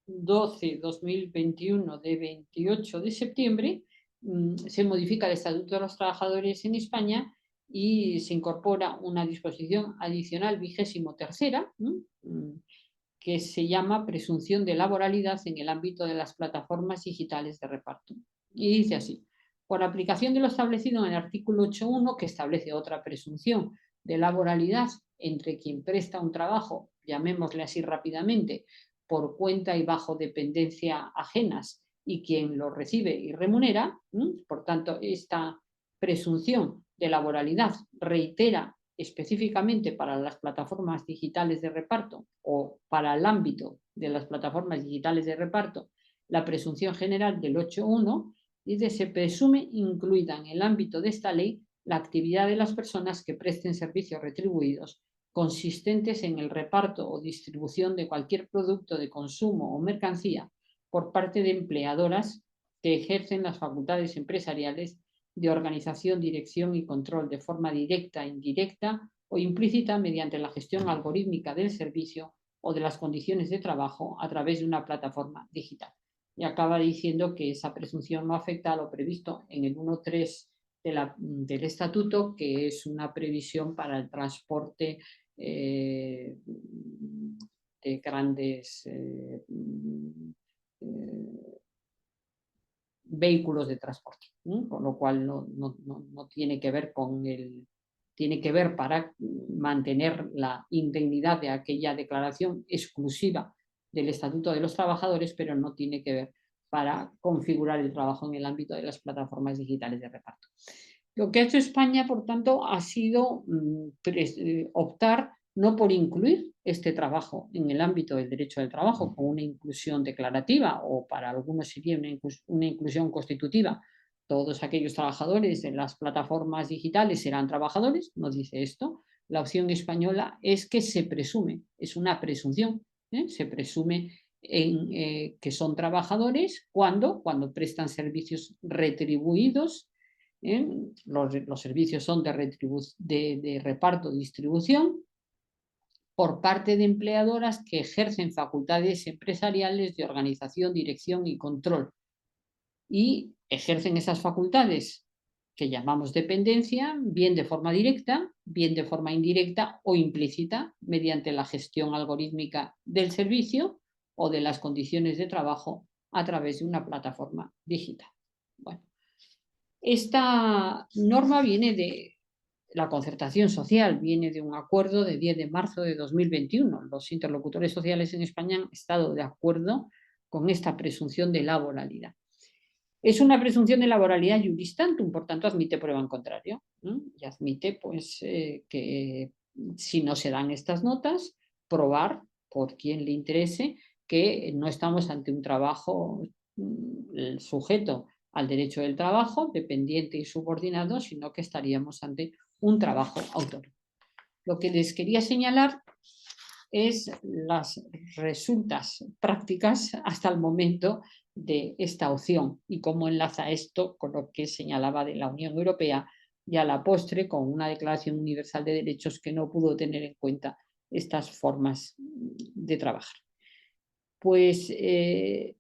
Speaker 3: 12/2021 de 28 de septiembre, se modifica el Estatuto de los Trabajadores en España y se incorpora una disposición adicional 23ª, que se llama presunción de laboralidad en el ámbito de las plataformas digitales de reparto. Y dice así: por aplicación de lo establecido en el artículo 8.1, que establece otra presunción de laboralidad entre quien presta un trabajo, llamémosle así rápidamente, por cuenta y bajo dependencia ajenas, y quien lo recibe y remunera, por tanto, esta presunción de laboralidad reitera específicamente para las plataformas digitales de reparto o para el ámbito de las plataformas digitales de reparto la presunción general del 8.1, dice: se presume incluida en el ámbito de esta ley la actividad de las personas que presten servicios retribuidos consistentes en el reparto o distribución de cualquier producto de consumo o mercancía por parte de empleadoras que ejercen las facultades empresariales de organización, dirección y control de forma directa, indirecta o implícita mediante la gestión algorítmica del servicio o de las condiciones de trabajo a través de una plataforma digital. Y acaba diciendo que esa presunción no afecta a lo previsto en el 1.3 del Estatuto, que es una previsión para el transporte de grandes vehículos de transporte, con lo cual no tiene que ver con tiene que ver para mantener la indemnidad de aquella declaración exclusiva del Estatuto de los Trabajadores, pero no tiene que ver para configurar el trabajo en el ámbito de las plataformas digitales de reparto. Lo que ha hecho España, por tanto, ha sido optar no por incluir este trabajo en el ámbito del derecho del trabajo con una inclusión declarativa, o para algunos sería una inclusión constitutiva. Todos aquellos trabajadores de las plataformas digitales serán trabajadores, no dice esto. La opción española es que se presume, es una presunción, se presume que son trabajadores cuando prestan servicios retribuidos. Los servicios son de reparto, distribución, por parte de empleadoras que ejercen facultades empresariales de organización, dirección y control. Y ejercen esas facultades que llamamos dependencia, bien de forma directa, bien de forma indirecta o implícita, mediante la gestión algorítmica del servicio o de las condiciones de trabajo a través de una plataforma digital. Bueno, esta norma viene de la concertación social, viene de un acuerdo de 10 de marzo de 2021. Los interlocutores sociales en España han estado de acuerdo con esta presunción de laboralidad. Es una presunción de laboralidad iuris tantum, por tanto admite prueba en contrario, y admite pues, que si no se dan estas notas, probar por quien le interese que no estamos ante un trabajo, el sujeto al derecho del trabajo, dependiente y subordinado, sino que estaríamos ante un trabajo autónomo. Lo que les quería señalar es las resultas prácticas hasta el momento de esta opción y cómo enlaza esto con lo que señalaba de la Unión Europea y a la postre con una Declaración Universal de Derechos que no pudo tener en cuenta estas formas de trabajar. Pues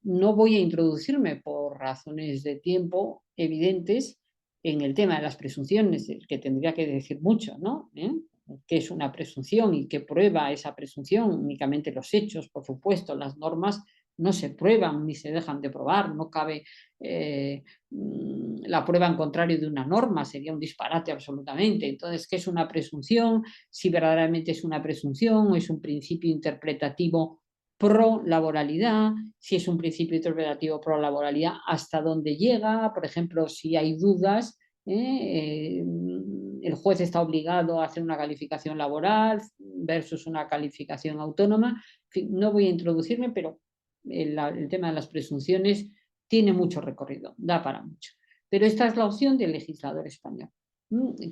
Speaker 3: no voy a introducirme por razones de tiempo evidentes en el tema de las presunciones, que tendría que decir mucho, ¿no? ¿Qué es una presunción y qué prueba esa presunción? Únicamente los hechos, por supuesto, las normas no se prueban ni se dejan de probar, no cabe la prueba en contrario de una norma, sería un disparate absolutamente. Entonces, ¿qué es una presunción? Si verdaderamente es una presunción, es un principio interpretativo pro laboralidad, si es un principio interpretativo pro laboralidad, hasta dónde llega, por ejemplo, si hay dudas, el juez está obligado a hacer una calificación laboral versus una calificación autónoma. En fin, no voy a introducirme, pero el tema de las presunciones tiene mucho recorrido, da para mucho. Pero esta es la opción del legislador español,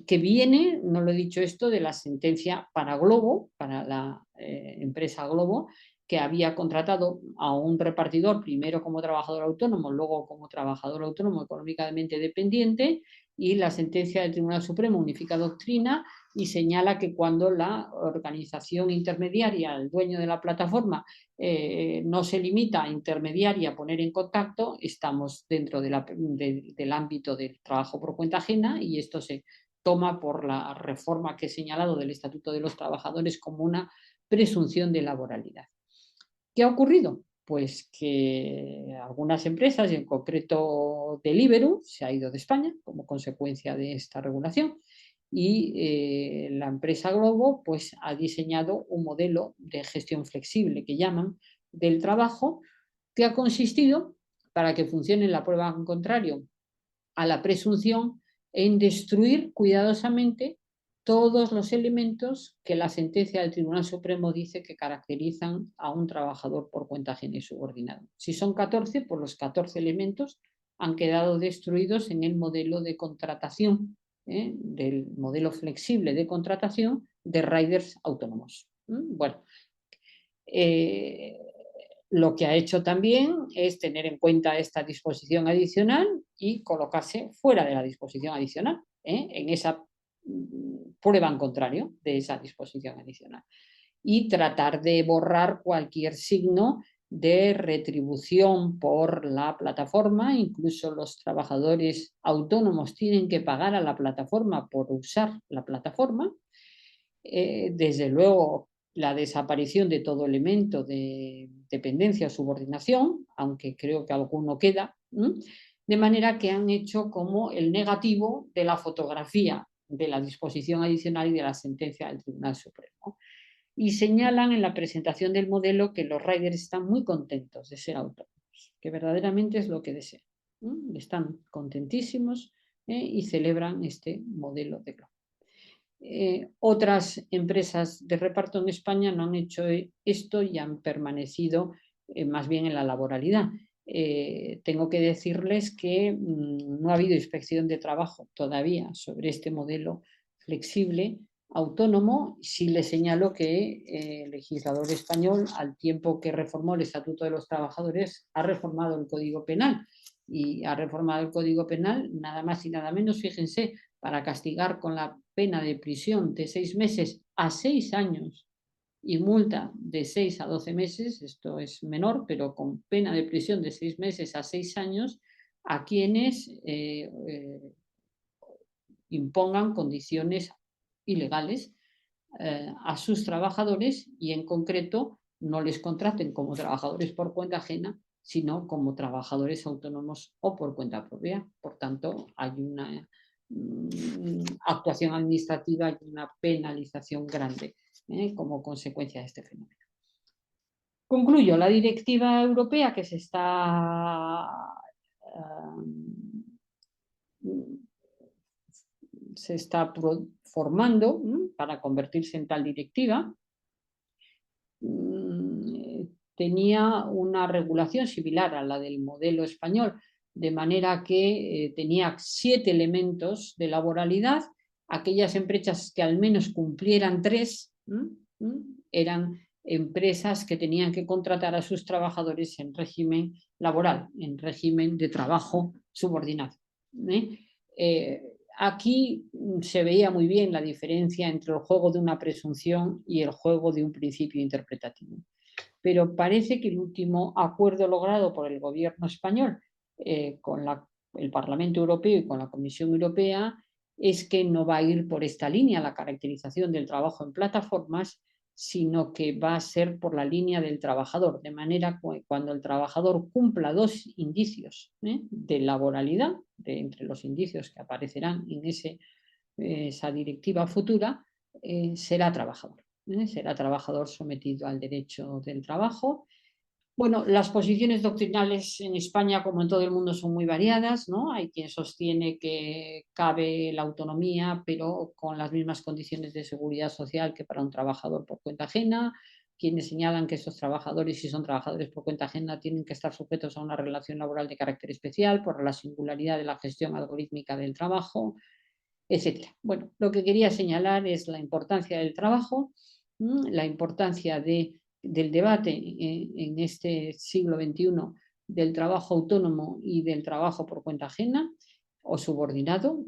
Speaker 3: que viene, no lo he dicho esto, de la sentencia para Globo, para la empresa Globo, que había contratado a un repartidor, primero como trabajador autónomo, luego como trabajador autónomo económicamente dependiente, y la sentencia del Tribunal Supremo unifica doctrina y señala que cuando la organización intermediaria, el dueño de la plataforma, no se limita a intermediar y a poner en contacto, estamos dentro del ámbito del trabajo por cuenta ajena, y esto se toma por la reforma que he señalado del Estatuto de los Trabajadores como una presunción de laboralidad. ¿Qué ha ocurrido? Pues que algunas empresas, y en concreto Deliveroo, se ha ido de España como consecuencia de esta regulación, y la empresa Globo pues, ha diseñado un modelo de gestión flexible que llaman del trabajo, que ha consistido, para que funcione la prueba en contrario a la presunción, en destruir cuidadosamente todos los elementos que la sentencia del Tribunal Supremo dice que caracterizan a un trabajador por cuenta ajena y subordinado. Si son 14, pues los 14 elementos han quedado destruidos en el modelo de contratación, del modelo flexible de contratación de riders autónomos. Bueno, lo que ha hecho también es tener en cuenta esta disposición adicional y colocarse fuera de la disposición adicional, en esa prueba en contrario de esa disposición adicional, y tratar de borrar cualquier signo de retribución por la plataforma. Incluso los trabajadores autónomos tienen que pagar a la plataforma por usar la plataforma. Desde luego, la desaparición de todo elemento de dependencia o subordinación, aunque creo que alguno queda, de manera que han hecho como el negativo de la fotografía de la disposición adicional y de la sentencia del Tribunal Supremo. Y señalan en la presentación del modelo que los riders están muy contentos de ser autónomos, que verdaderamente es lo que desean. Están contentísimos y celebran este modelo de Globo. Otras empresas de reparto en España no han hecho esto y han permanecido más bien en la laboralidad. Tengo que decirles que no ha habido inspección de trabajo todavía sobre este modelo flexible autónomo. Sí les señalo que el legislador español, al tiempo que reformó el Estatuto de los Trabajadores, ha reformado el Código Penal, y ha reformado el Código Penal nada más y nada menos, fíjense, para castigar con la pena de prisión de 6 meses a 6 años y multa de 6 a 12 meses, esto es menor, pero con pena de prisión de 6 meses a 6 años, a quienes impongan condiciones ilegales a sus trabajadores, y en concreto no les contraten como trabajadores por cuenta ajena, sino como trabajadores autónomos o por cuenta propia. Por tanto, hay una actuación administrativa y una penalización grande como consecuencia de este fenómeno. Concluyo, la directiva europea que se está formando para convertirse en tal directiva, tenía una regulación similar a la del modelo español de manera que tenía 7 elementos de laboralidad. Aquellas empresas que al menos cumplieran 3 eran empresas que tenían que contratar a sus trabajadores en régimen laboral, en régimen de trabajo subordinado. Aquí se veía muy bien la diferencia entre el juego de una presunción y el juego de un principio interpretativo. Pero parece que el último acuerdo logrado por el gobierno español con el Parlamento Europeo y con la Comisión Europea es que no va a ir por esta línea la caracterización del trabajo en plataformas, sino que va a ser por la línea del trabajador, de manera que cuando el trabajador cumpla 2 indicios de laboralidad, entre los indicios que aparecerán en esa directiva futura, será trabajador. Será trabajador sometido al derecho del trabajo. Bueno, las posiciones doctrinales en España, como en todo el mundo, son muy variadas, ¿no? Hay quien sostiene que cabe la autonomía, pero con las mismas condiciones de seguridad social que para un trabajador por cuenta ajena. Quienes señalan que esos trabajadores, si son trabajadores por cuenta ajena, tienen que estar sujetos a una relación laboral de carácter especial por la singularidad de la gestión algorítmica del trabajo, etc. Bueno, lo que quería señalar es la importancia del trabajo, la importancia del debate en este siglo XXI del trabajo autónomo y del trabajo por cuenta ajena o subordinado,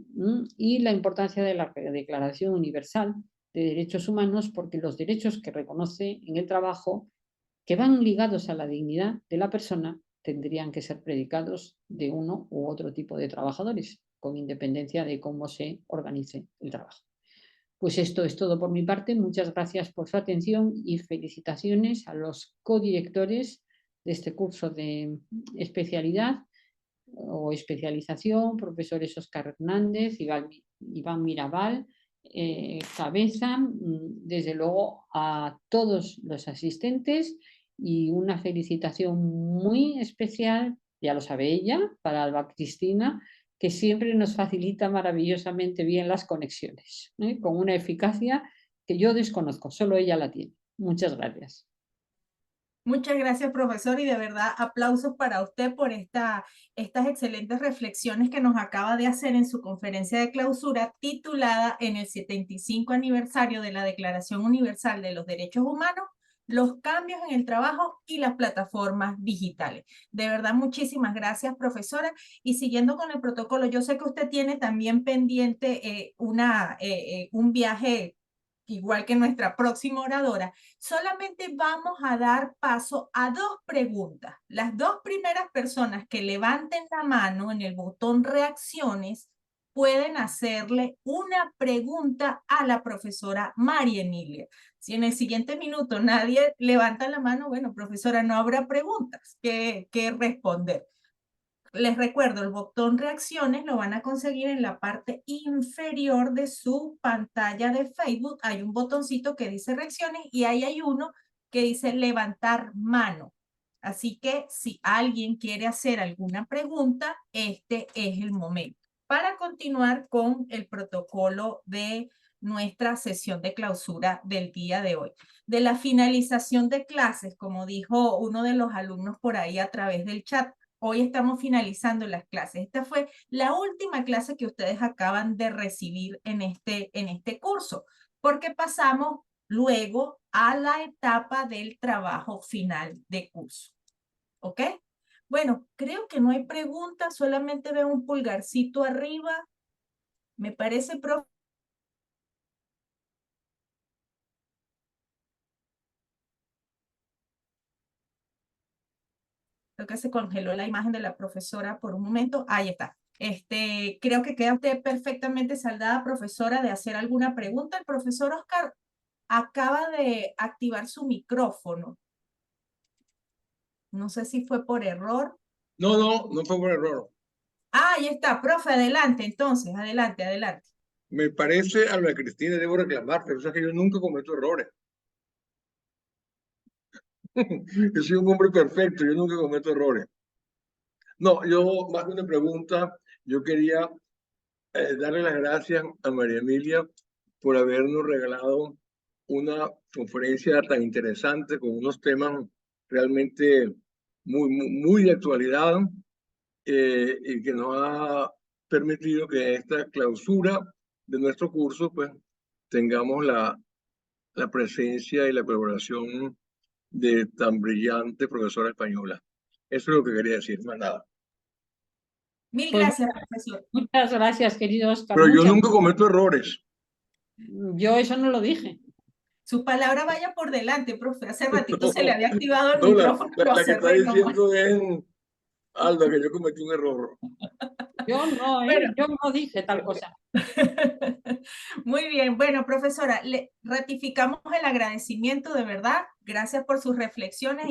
Speaker 3: y la importancia de la Declaración Universal de Derechos Humanos, porque los derechos que reconoce en el trabajo, que van ligados a la dignidad de la persona, tendrían que ser predicados de uno u otro tipo de trabajadores, con independencia de cómo se organice el trabajo. Pues esto es todo por mi parte. Muchas gracias por su atención y felicitaciones a los codirectores de este curso de especialidad o especialización, profesores Óscar Hernández, Iván Mirabal, Cabeza, desde luego a todos los asistentes, y una felicitación muy especial, ya lo sabe ella, para Alba Cristina, que siempre nos facilita maravillosamente bien las conexiones, con una eficacia que yo desconozco, solo ella la tiene. Muchas gracias.
Speaker 1: Muchas gracias, profesor, y de verdad aplausos para usted por estas excelentes reflexiones que nos acaba de hacer en su conferencia de clausura titulada en el 75 aniversario de la Declaración Universal de los Derechos Humanos, los cambios en el trabajo y las plataformas digitales. De verdad, muchísimas gracias, profesora. Y siguiendo con el protocolo, yo sé que usted tiene también pendiente un viaje igual que nuestra próxima oradora. Solamente vamos a dar paso a 2 preguntas. Las 2 primeras personas que levanten la mano en el botón reacciones pueden hacerle una pregunta a la profesora María Emilia. Si en el siguiente minuto nadie levanta la mano, bueno, profesora, no habrá preguntas que responder. Les recuerdo, el botón reacciones lo van a conseguir en la parte inferior de su pantalla de Facebook. Hay un botoncito que dice reacciones y ahí hay uno que dice levantar mano. Así que si alguien quiere hacer alguna pregunta, este es el momento. Para continuar con el protocolo de nuestra sesión de clausura del día de hoy. De la finalización de clases, como dijo uno de los alumnos por ahí a través del chat, hoy estamos finalizando las clases. Esta fue la última clase que ustedes acaban de recibir en este curso, porque pasamos luego a la etapa del trabajo final de curso. ¿Ok? Bueno, creo que no hay preguntas, solamente veo un pulgarcito arriba. Me parece, profe. Creo que se congeló la imagen de la profesora por un momento. Ahí está. Creo que queda usted perfectamente saldada, profesora, de hacer alguna pregunta. El profesor Oscar acaba de activar su micrófono. No sé si fue por error.
Speaker 4: No fue por error.
Speaker 1: Ah, ahí está, profe, adelante, entonces, adelante.
Speaker 4: Me parece, Alba Cristina, debo reclamar, pero es que yo nunca cometo errores. Yo soy un hombre perfecto, yo nunca cometo errores. No, yo, más que una pregunta, yo quería darle las gracias a María Emilia por habernos regalado una conferencia tan interesante con unos temas realmente muy de actualidad. y que nos ha permitido que en esta clausura de nuestro curso, pues, tengamos la presencia y la colaboración de tan brillante profesora española. Eso es lo que quería decir, más nada.
Speaker 1: Mil
Speaker 3: Pues
Speaker 1: gracias, profesor.
Speaker 3: muchas gracias, querido Oscar.
Speaker 4: Pero yo
Speaker 3: muchas-
Speaker 4: nunca cometo errores.
Speaker 3: Yo eso no lo dije.
Speaker 1: Su palabra vaya por delante, profe. Hace ratito se le había activado el
Speaker 4: No,
Speaker 1: micrófono, lo
Speaker 4: la que está
Speaker 1: cerré nomás.
Speaker 4: diciendo es Alba, que yo cometí un error.
Speaker 3: Yo no,
Speaker 1: Bueno.
Speaker 3: yo no dije tal cosa.
Speaker 1: Muy bien, bueno, profesora, le ratificamos el agradecimiento de verdad. Gracias por sus reflexiones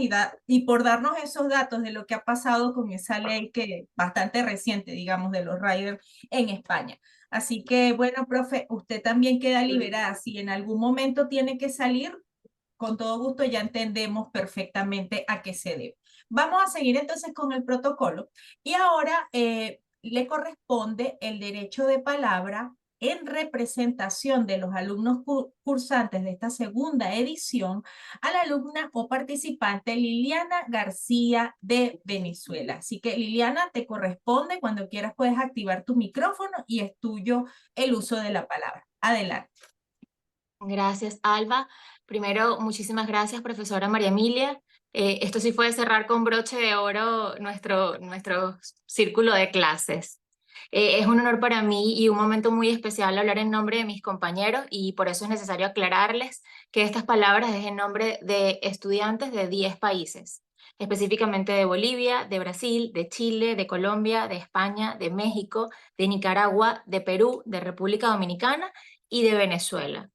Speaker 1: y por darnos esos datos de lo que ha pasado con esa ley que bastante reciente, digamos, de los riders en España. Así que, bueno, profe, usted también queda liberada. Si en algún momento tiene que salir, con todo gusto ya entendemos perfectamente a qué se debe. Vamos a seguir entonces con el protocolo y ahora le corresponde el derecho de palabra en representación de los alumnos cursantes de esta segunda edición a la alumna o participante Liliana García de Venezuela. Así que Liliana, te corresponde, cuando quieras puedes activar tu micrófono y es tuyo el uso de la palabra. Adelante.
Speaker 5: Gracias, Alba. Primero, muchísimas gracias, profesora María Emilia. Esto sí fue cerrar con broche de oro nuestro círculo de clases. Es un honor para mí y un momento muy especial hablar en nombre de mis compañeros y por eso es necesario aclararles que estas palabras es en nombre de estudiantes de 10 países, específicamente de Bolivia, de Brasil, de Chile, de Colombia, de España, de México, de Nicaragua, de Perú, de República Dominicana y de Venezuela.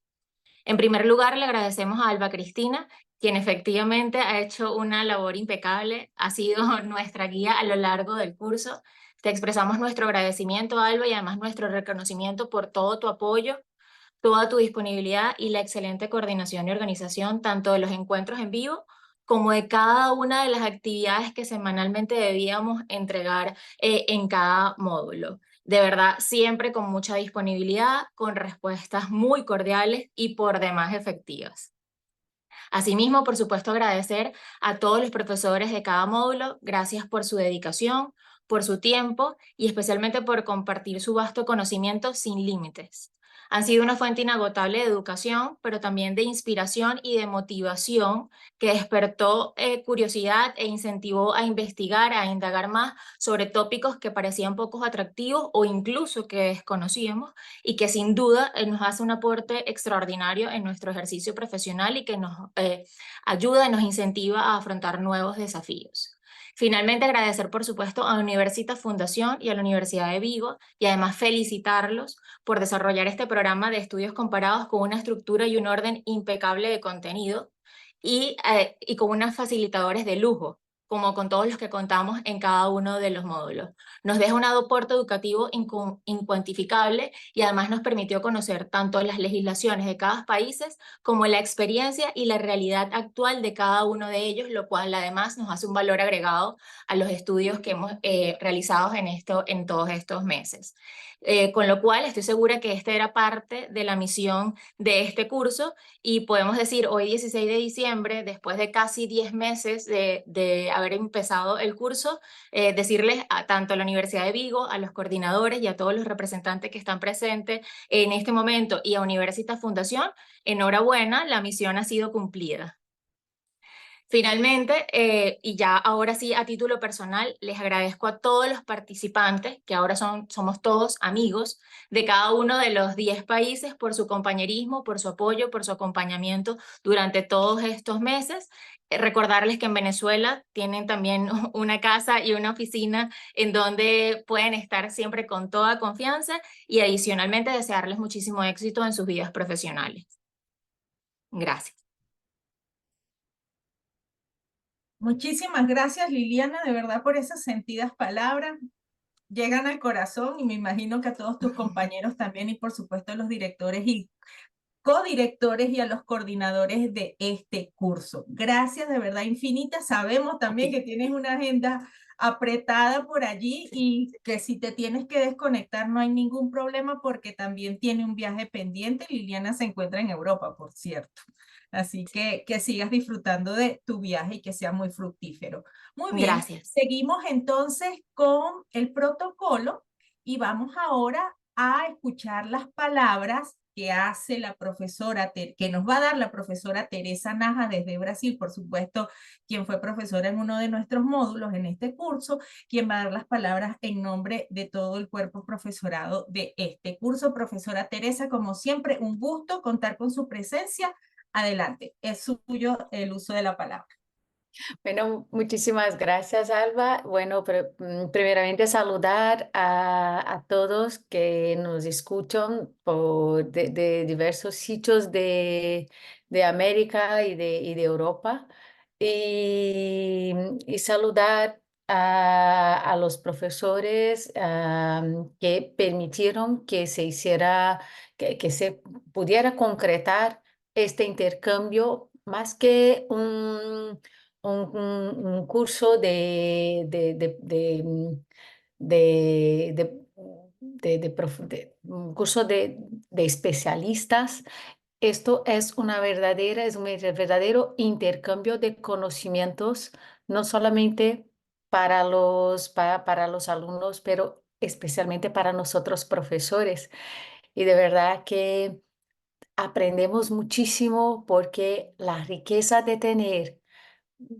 Speaker 5: En primer lugar, le agradecemos a Alba Cristina, quien efectivamente ha hecho una labor impecable, ha sido nuestra guía a lo largo del curso. Te expresamos nuestro agradecimiento, Alba, y además nuestro reconocimiento por todo tu apoyo, toda tu disponibilidad y la excelente coordinación y organización tanto de los encuentros en vivo como de cada una de las actividades que semanalmente debíamos entregar en cada módulo. De verdad, siempre con mucha disponibilidad, con respuestas muy cordiales y por demás efectivas. Asimismo, por supuesto, agradecer a todos los profesores de cada módulo. Gracias por su dedicación, por su tiempo y especialmente por compartir su vasto conocimiento sin límites. Han sido una fuente inagotable de educación, pero también de inspiración y de motivación que despertó curiosidad e incentivó a investigar, a indagar más sobre tópicos que parecían pocos atractivos o incluso que desconocíamos y que sin duda nos hace un aporte extraordinario en nuestro ejercicio profesional y que nos ayuda y nos incentiva a afrontar nuevos desafíos. Finalmente, agradecer por supuesto a Universitas Fundación y a la Universidad de Vigo y además felicitarlos por desarrollar este programa de estudios comparados con una estructura y un orden impecable de contenido y con unos facilitadores de lujo, como con todos los que contamos en cada uno de los módulos. Nos deja un aporte educativo incuantificable y además nos permitió conocer tanto las legislaciones de cada país como la experiencia y la realidad actual de cada uno de ellos, lo cual además nos hace un valor agregado a los estudios que hemos realizado en todos estos meses. Con lo cual estoy segura que esta era parte de la misión de este curso y podemos decir hoy 16 de diciembre, después de casi 10 meses de haber empezado el curso, decirles a tanto a la Universidad de Vigo, a los coordinadores y a todos los representantes que están presentes en este momento y a Universitas Fundación, enhorabuena, la misión ha sido cumplida. Finalmente, y ya ahora sí a título personal, les agradezco a todos los participantes, que ahora somos todos amigos de cada uno de los 10 países, por su compañerismo, por su apoyo, por su acompañamiento durante todos estos meses. Recordarles que en Venezuela tienen también una casa y una oficina en donde pueden estar siempre con toda confianza y adicionalmente desearles muchísimo éxito en sus vidas profesionales. Gracias.
Speaker 1: Muchísimas gracias, Liliana, de verdad por esas sentidas palabras. Llegan al corazón y me imagino que a todos tus compañeros también y por supuesto a los directores y codirectores y a los coordinadores de este curso. Gracias de verdad infinitas. Sabemos también que tienes una agenda apretada por allí y que si te tienes que desconectar no hay ningún problema porque también tiene un viaje pendiente. Liliana se encuentra en Europa, por cierto. Así que sigas disfrutando de tu viaje y que sea muy fructífero. Muy bien,
Speaker 5: Gracias.
Speaker 1: seguimos entonces con el protocolo y vamos ahora a escuchar las palabras que hace la profesora, que nos va a dar la profesora Teresa Naja desde Brasil, por supuesto, quien fue profesora en uno de nuestros módulos en este curso, quien va a dar las palabras en nombre de todo el cuerpo profesorado de este curso. Profesora Teresa, como siempre, un gusto contar con su presencia. Adelante, es suyo el uso de la palabra.
Speaker 6: Bueno, muchísimas gracias, Alba. Bueno, primeramente saludar a todos que nos escuchan de diversos sitios de América y de Europa. Y saludar a los profesores que permitieron que se hiciera, que se pudiera concretar este intercambio más que un curso un curso de especialistas. Esto es es un verdadero intercambio de conocimientos, no solamente para los alumnos, pero especialmente para nosotros profesores. Y de verdad que aprendemos muchísimo porque la riqueza de tener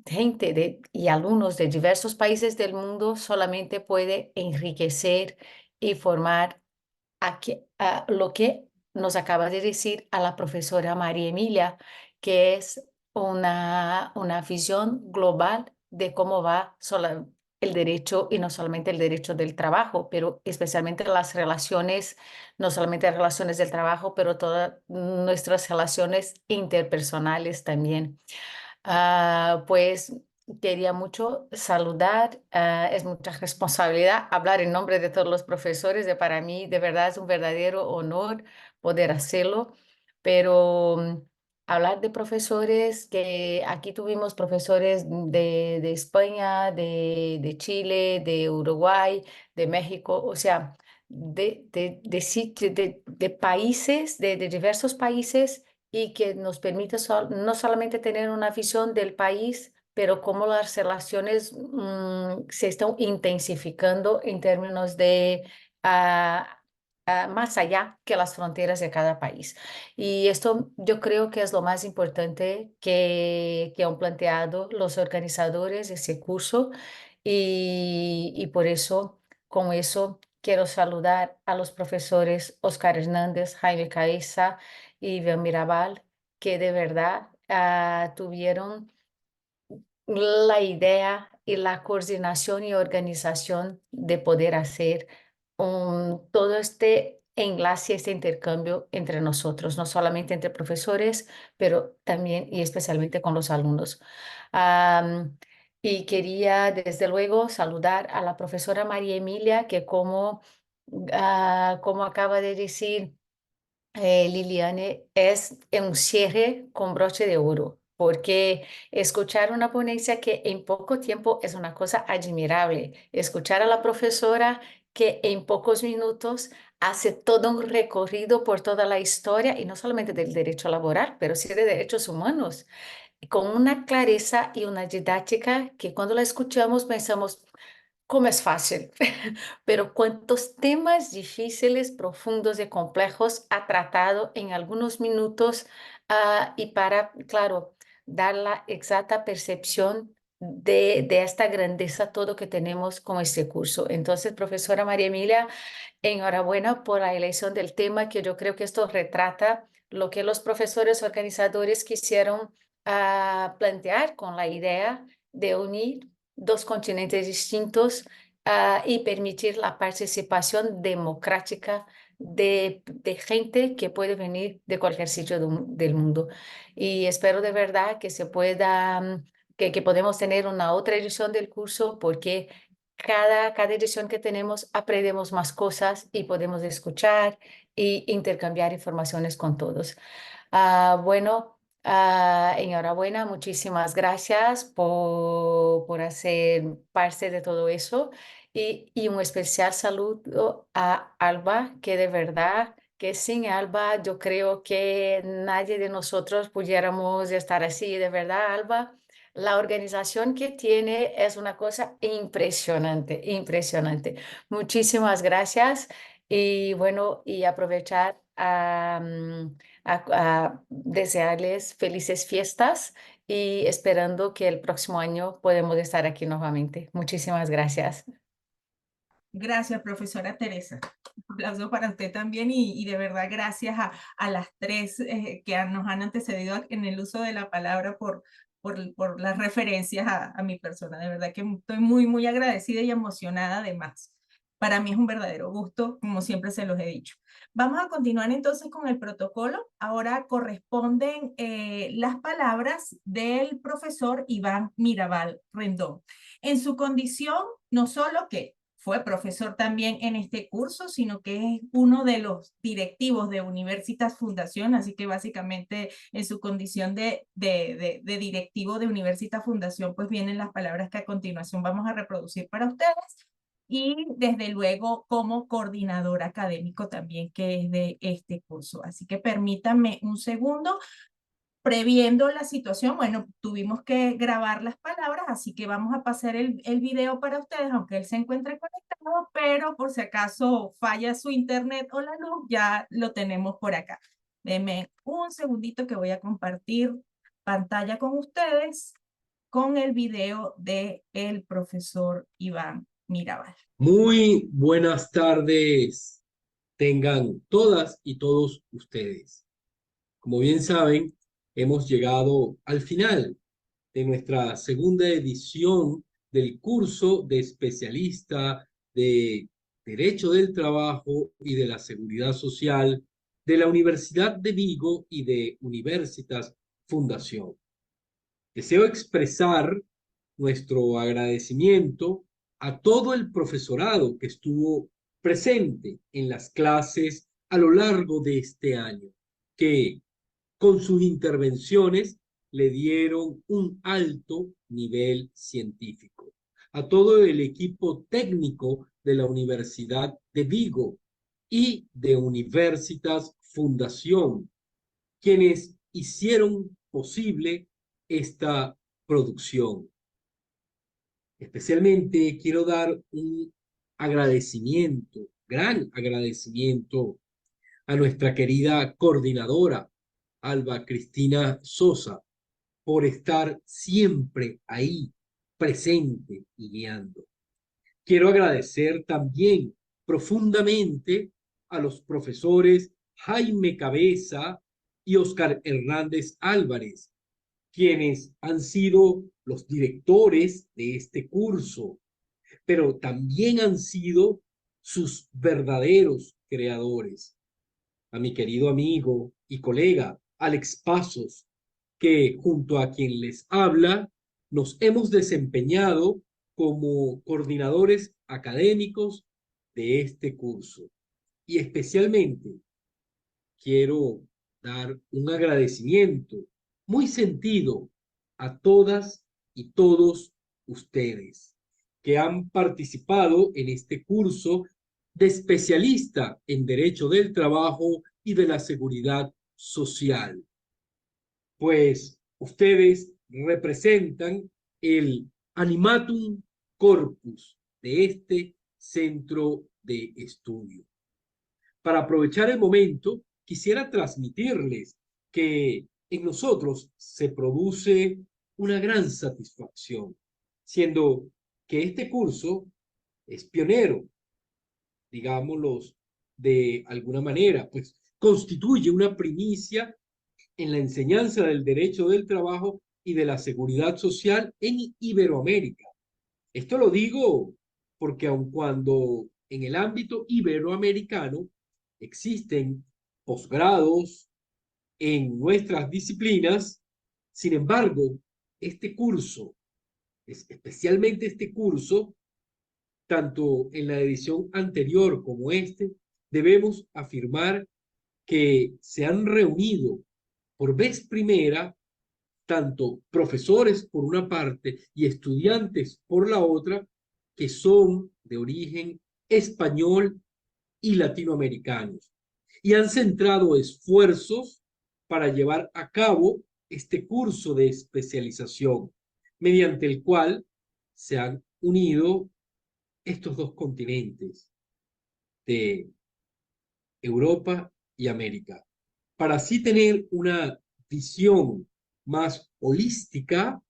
Speaker 6: gente y alumnos de diversos países del mundo solamente puede enriquecer y formar a lo que nos acaba de decir a la profesora María Emilia, que es una visión global de cómo va el derecho, y no solamente el derecho del trabajo, pero especialmente las relaciones, no solamente las relaciones del trabajo, pero todas nuestras relaciones interpersonales también. Pues quería mucho saludar, es mucha responsabilidad hablar en nombre de todos los profesores, para mí de verdad es un verdadero honor poder hacerlo, pero hablar de profesores, que aquí tuvimos profesores de España, de Chile, de Uruguay, de México, o sea, de países, de diversos países, y que nos permite no solamente tener una visión del país, pero cómo las relaciones se están intensificando en términos de más allá que las fronteras de cada país. Y esto yo creo que es lo más importante que han planteado los organizadores de ese curso, y por eso, con eso, quiero saludar a los profesores Oscar Hernández, Jaime Cabeza y Iván Mirabal, que de verdad tuvieron la idea y la coordinación y organización de poder hacer todo este enlace, este intercambio entre nosotros, no solamente entre profesores, pero también y especialmente con los alumnos. Y quería desde luego saludar a la profesora María Emilia, que como acaba de decir Liliane, es un cierre con broche de oro, porque escuchar una ponencia que en poco tiempo es una cosa admirable. Escuchar a la profesora que en pocos minutos hace todo un recorrido por toda la historia, y no solamente del derecho laboral, pero sí de derechos humanos, con una clareza y una didáctica que cuando la escuchamos pensamos, ¿cómo es fácil? Pero cuántos temas difíciles, profundos y complejos ha tratado en algunos minutos, y para, claro, dar la exacta percepción de esta grandeza, todo que tenemos con este curso. Entonces, profesora María Emilia, enhorabuena por la elección del tema, que yo creo que esto retrata lo que los profesores organizadores quisieron plantear con la idea de unir dos continentes distintos, y permitir la participación democrática de gente que puede venir de cualquier sitio del mundo. Y espero de verdad que se pueda, que podemos tener una otra edición del curso, porque cada edición que tenemos aprendemos más cosas y podemos escuchar e intercambiar informaciones con todos. Bueno, enhorabuena, muchísimas gracias por hacer parte de todo eso y un especial saludo a Alba, que de verdad que sin Alba yo creo que nadie de nosotros pudiéramos estar así, de verdad, Alba. La organización que tiene es una cosa impresionante, impresionante. Muchísimas gracias y bueno, y aprovechar a desearles felices fiestas y esperando que el próximo año podamos estar aquí nuevamente. Muchísimas gracias.
Speaker 1: Gracias, profesora Teresa. Un aplauso para usted también y de verdad gracias a las tres que nos han antecedido en el uso de la palabra por las referencias a mi persona. De verdad que estoy muy, muy agradecida y emocionada además. Para mí es un verdadero gusto, como siempre se los he dicho. Vamos a continuar entonces con el protocolo. Ahora corresponden las palabras del profesor Iván Mirabal Rendón. En su condición, no solo que fue profesor también en este curso, sino que es uno de los directivos de Universitas Fundación, así que básicamente en su condición de directivo de Universitas Fundación, pues vienen las palabras que a continuación vamos a reproducir para ustedes, y desde luego como coordinador académico también que es de este curso. Así que permítanme un segundo. Previendo la situación, bueno, tuvimos que grabar las palabras, así que vamos a pasar el video para ustedes, aunque él se encuentre conectado, pero por si acaso falla su internet o la luz, ya lo tenemos por acá. Denme un segundito que voy a compartir pantalla con ustedes con el video de el profesor Iván Mirabal.
Speaker 7: Muy buenas tardes tengan todas y todos ustedes. Como bien saben, hemos llegado al final de nuestra segunda edición del curso de especialista de Derecho del Trabajo y de la Seguridad Social de la Universidad de Vigo y de Universitas Fundación. Deseo expresar nuestro agradecimiento a todo el profesorado que estuvo presente en las clases a lo largo de este año, que con sus intervenciones le dieron un alto nivel científico. A todo el equipo técnico de la Universidad de Vigo y de Universitas Fundación, quienes hicieron posible esta producción. Especialmente quiero dar un agradecimiento, gran agradecimiento a nuestra querida coordinadora, Alba Cristina Sosa, por estar siempre ahí, presente y guiando. Quiero agradecer también profundamente a los profesores Jaime Cabeza y Oscar Hernández Álvarez, quienes han sido los directores de este curso, pero también han sido sus verdaderos creadores. A mi querido amigo y colega Alex Pasos, que junto a quien les habla, nos hemos desempeñado como coordinadores académicos de este curso. Y especialmente quiero dar un agradecimiento muy sentido a todas y todos ustedes que han participado en este curso de especialista en Derecho del Trabajo y de la Seguridad Social. Pues ustedes representan el animatum corpus de este centro de estudio. Para aprovechar el momento, quisiera transmitirles que en nosotros se produce una gran satisfacción, siendo que este curso es pionero, digámoslo de alguna manera, pues constituye una primicia en la enseñanza del derecho del trabajo y de la seguridad social en Iberoamérica. Esto lo digo porque aun cuando en el ámbito iberoamericano existen posgrados en nuestras disciplinas, sin embargo, este curso, especialmente este curso, tanto en la edición anterior como debemos afirmar que se han reunido por vez primera tanto profesores por una parte y estudiantes por la otra, que son de origen español y latinoamericanos, y han centrado esfuerzos para llevar a cabo este curso de especialización, mediante el cual se han unido estos dos continentes de Europa y América, para así tener una visión más holística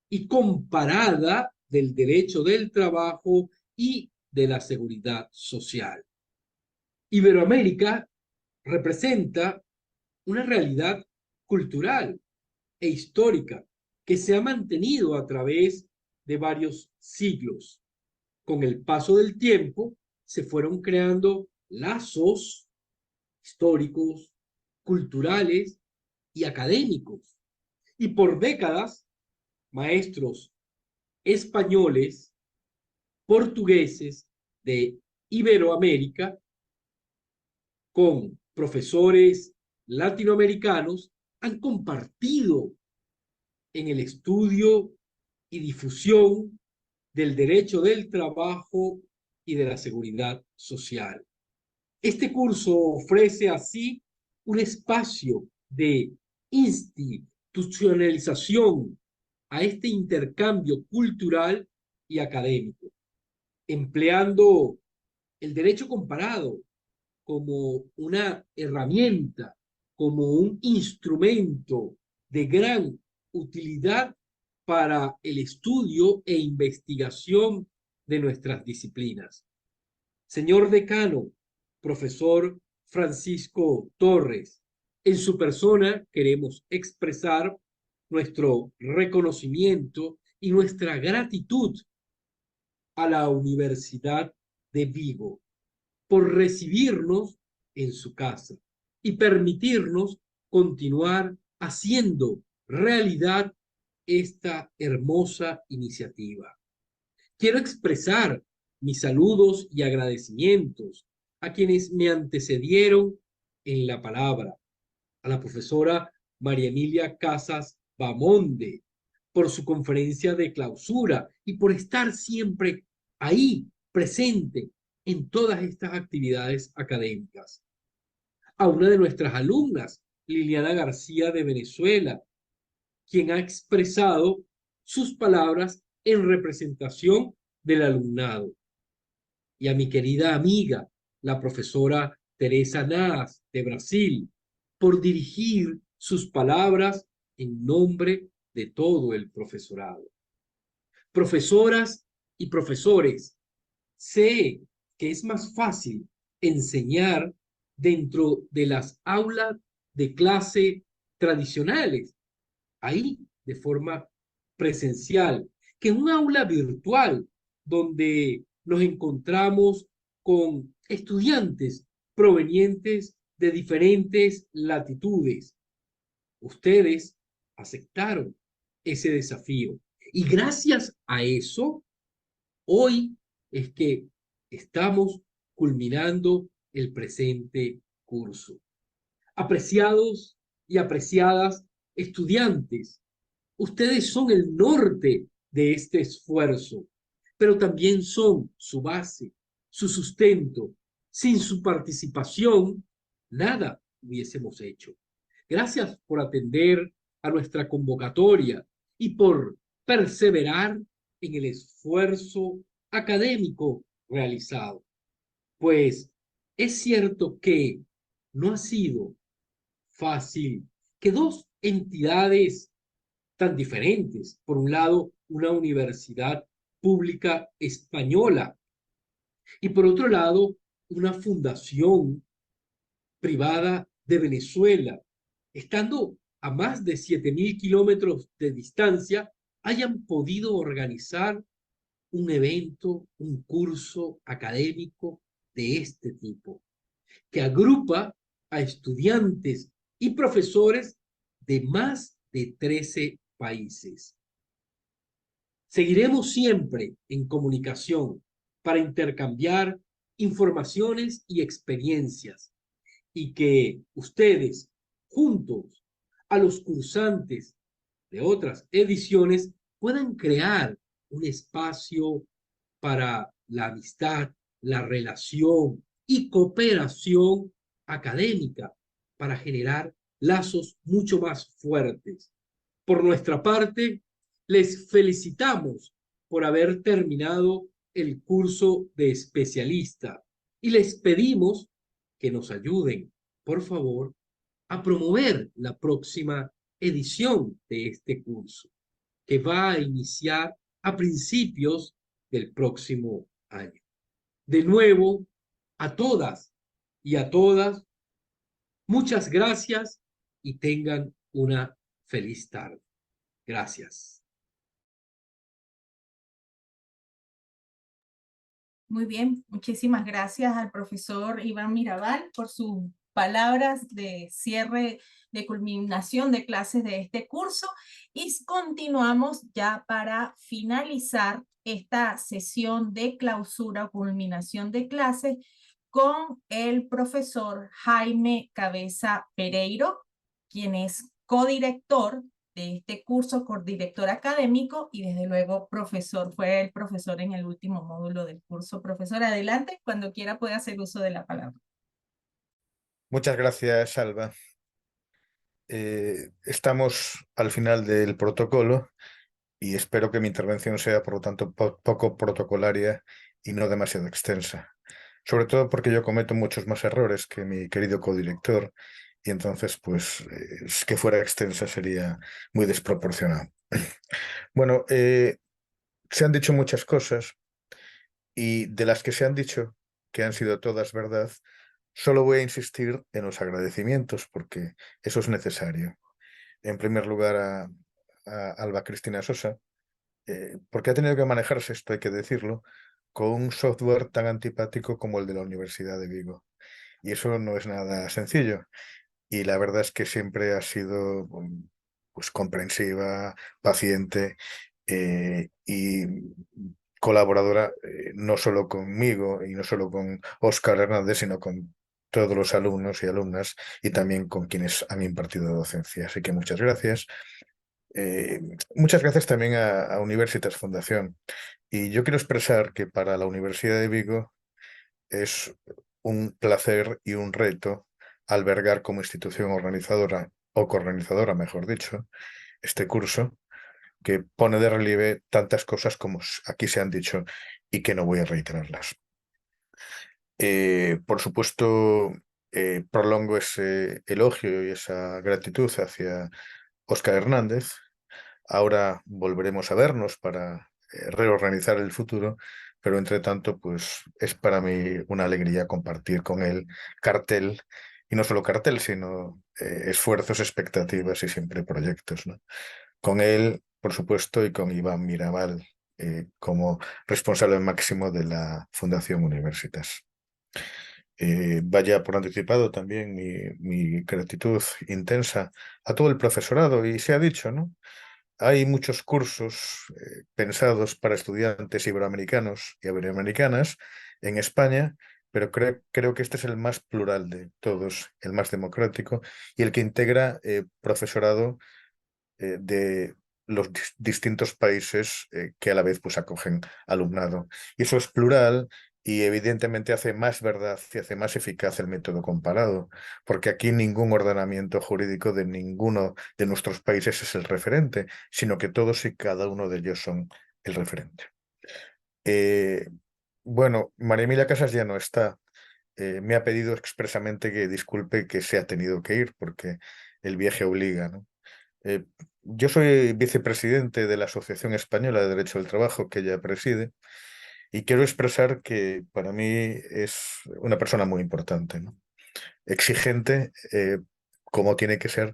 Speaker 7: y comparada del derecho del trabajo y de la seguridad social. Iberoamérica representa una realidad cultural e histórica que se ha mantenido a través de varios siglos. Con el paso del tiempo se fueron creando lazos históricos, culturales y académicos. Y por décadas, maestros españoles, portugueses de Iberoamérica, con profesores latinoamericanos, han compartido en el estudio y difusión del derecho del trabajo y de la seguridad social. Este curso ofrece así un espacio de institucionalización a este intercambio cultural y académico, empleando el derecho comparado como una herramienta, como un instrumento de gran utilidad para el estudio e investigación de nuestras disciplinas. Señor decano, profesor Francisco Torres, en su persona queremos expresar nuestro reconocimiento y nuestra gratitud a la Universidad de Vigo por recibirnos en su casa y permitirnos continuar haciendo realidad esta hermosa iniciativa. Quiero expresar mis saludos y agradecimientos a quienes me antecedieron en la palabra, a la profesora María Emilia Casas Bamonde, por su conferencia de clausura y por estar siempre ahí, presente en todas estas actividades académicas. A una de nuestras alumnas, Liliana García de Venezuela, quien ha expresado sus palabras en representación del alumnado. Y a mi querida amiga, la profesora Teresa Naz de Brasil, por dirigir sus palabras en nombre de todo el profesorado. Profesoras y profesores, sé que es más fácil enseñar dentro de las aulas de clase tradicionales, ahí de forma presencial, que en un aula virtual donde nos encontramos con estudiantes provenientes de diferentes latitudes. Ustedes aceptaron ese desafío y gracias a eso, hoy es que estamos culminando el presente curso. Apreciados y apreciadas estudiantes, ustedes son el norte de este esfuerzo, pero también son su base, su sustento. Sin su participación, nada hubiésemos hecho. Gracias por atender a nuestra convocatoria y por perseverar en el esfuerzo académico realizado. Pues es cierto que no ha sido fácil que dos entidades tan diferentes, por un lado, una universidad pública española y por otro lado, una fundación privada de Venezuela, estando a más de 7.000 kilómetros de distancia, hayan podido organizar un evento, un curso académico de este tipo, que agrupa a estudiantes y profesores de más de 13 países. Seguiremos siempre en comunicación para intercambiar informaciones y experiencias, y que ustedes, juntos a los cursantes de otras ediciones, puedan crear un espacio para la amistad, la relación y cooperación académica, para generar lazos mucho más fuertes. Por nuestra parte, les felicitamos por haber terminado el curso de especialista y les pedimos que nos ayuden, por favor, a promover la próxima edición de este curso, que va a iniciar a principios del próximo año. De nuevo, a todas y a todas, muchas gracias y tengan una feliz tarde. Gracias.
Speaker 1: Muy bien, muchísimas gracias al profesor Iván Mirabal por sus palabras de cierre, de culminación de clases de este curso, y continuamos ya para finalizar esta sesión de clausura o culminación de clases con el profesor Jaime Cabeza Pereiro, quien es codirector de este curso, codirector académico y desde luego profesor, fue el profesor en el último módulo del curso. Profesor, adelante, cuando quiera puede hacer uso de la palabra.
Speaker 8: Muchas gracias, Alba. Estamos al final del protocolo y espero que mi intervención sea, por lo tanto, poco protocolaria y no demasiado extensa. Sobre todo porque yo cometo muchos más errores que mi querido codirector y entonces, pues, que fuera extensa sería muy desproporcionado. Bueno, se han dicho muchas cosas y de las que se han dicho, que han sido todas verdad, solo voy a insistir en los agradecimientos porque eso es necesario. En primer lugar a Alba Cristina Sosa, porque ha tenido que manejarse, esto hay que decirlo, con un software tan antipático como el de la Universidad de Vigo. Y eso no es nada sencillo. Y la verdad es que siempre ha sido pues, comprensiva, paciente y colaboradora, no solo conmigo y no solo con Óscar Hernández, sino con todos los alumnos y alumnas y también con quienes han impartido docencia. Así que muchas gracias. Muchas gracias también a Universitas Fundación. Y yo quiero expresar que para la Universidad de Vigo es un placer y un reto albergar como institución organizadora, o coorganizadora, mejor dicho, este curso que pone de relieve tantas cosas como aquí se han dicho y que no voy a reiterarlas. Por supuesto, prolongo ese elogio y esa gratitud hacia Óscar Hernández. Ahora volveremos a vernos para reorganizar el futuro, pero entre tanto, pues es para mí una alegría compartir con él cartel, y no solo cartel, sino esfuerzos, expectativas y siempre proyectos, ¿no? Con él, por supuesto, y con Iván Mirabal como responsable máximo de la Fundación Universitas. Vaya por anticipado también mi gratitud intensa a todo el profesorado, y se ha dicho, ¿no? Hay muchos cursos pensados para estudiantes iberoamericanos y iberoamericanas en España, pero creo que este es el más plural de todos, el más democrático y el que integra profesorado de los distintos países que a la vez pues, acogen alumnado. Y eso es plural y evidentemente hace más verdad y hace más eficaz el método comparado, porque aquí ningún ordenamiento jurídico de ninguno de nuestros países es el referente, sino que todos y cada uno de ellos son el referente. Bueno, María Emilia Casas ya no está. Me ha pedido expresamente que disculpe que se ha tenido que ir porque el viaje obliga, ¿no? Yo soy vicepresidente de la Asociación Española de Derecho del Trabajo que ella preside y quiero expresar que para mí es una persona muy importante, ¿no? Exigente, como tiene que ser,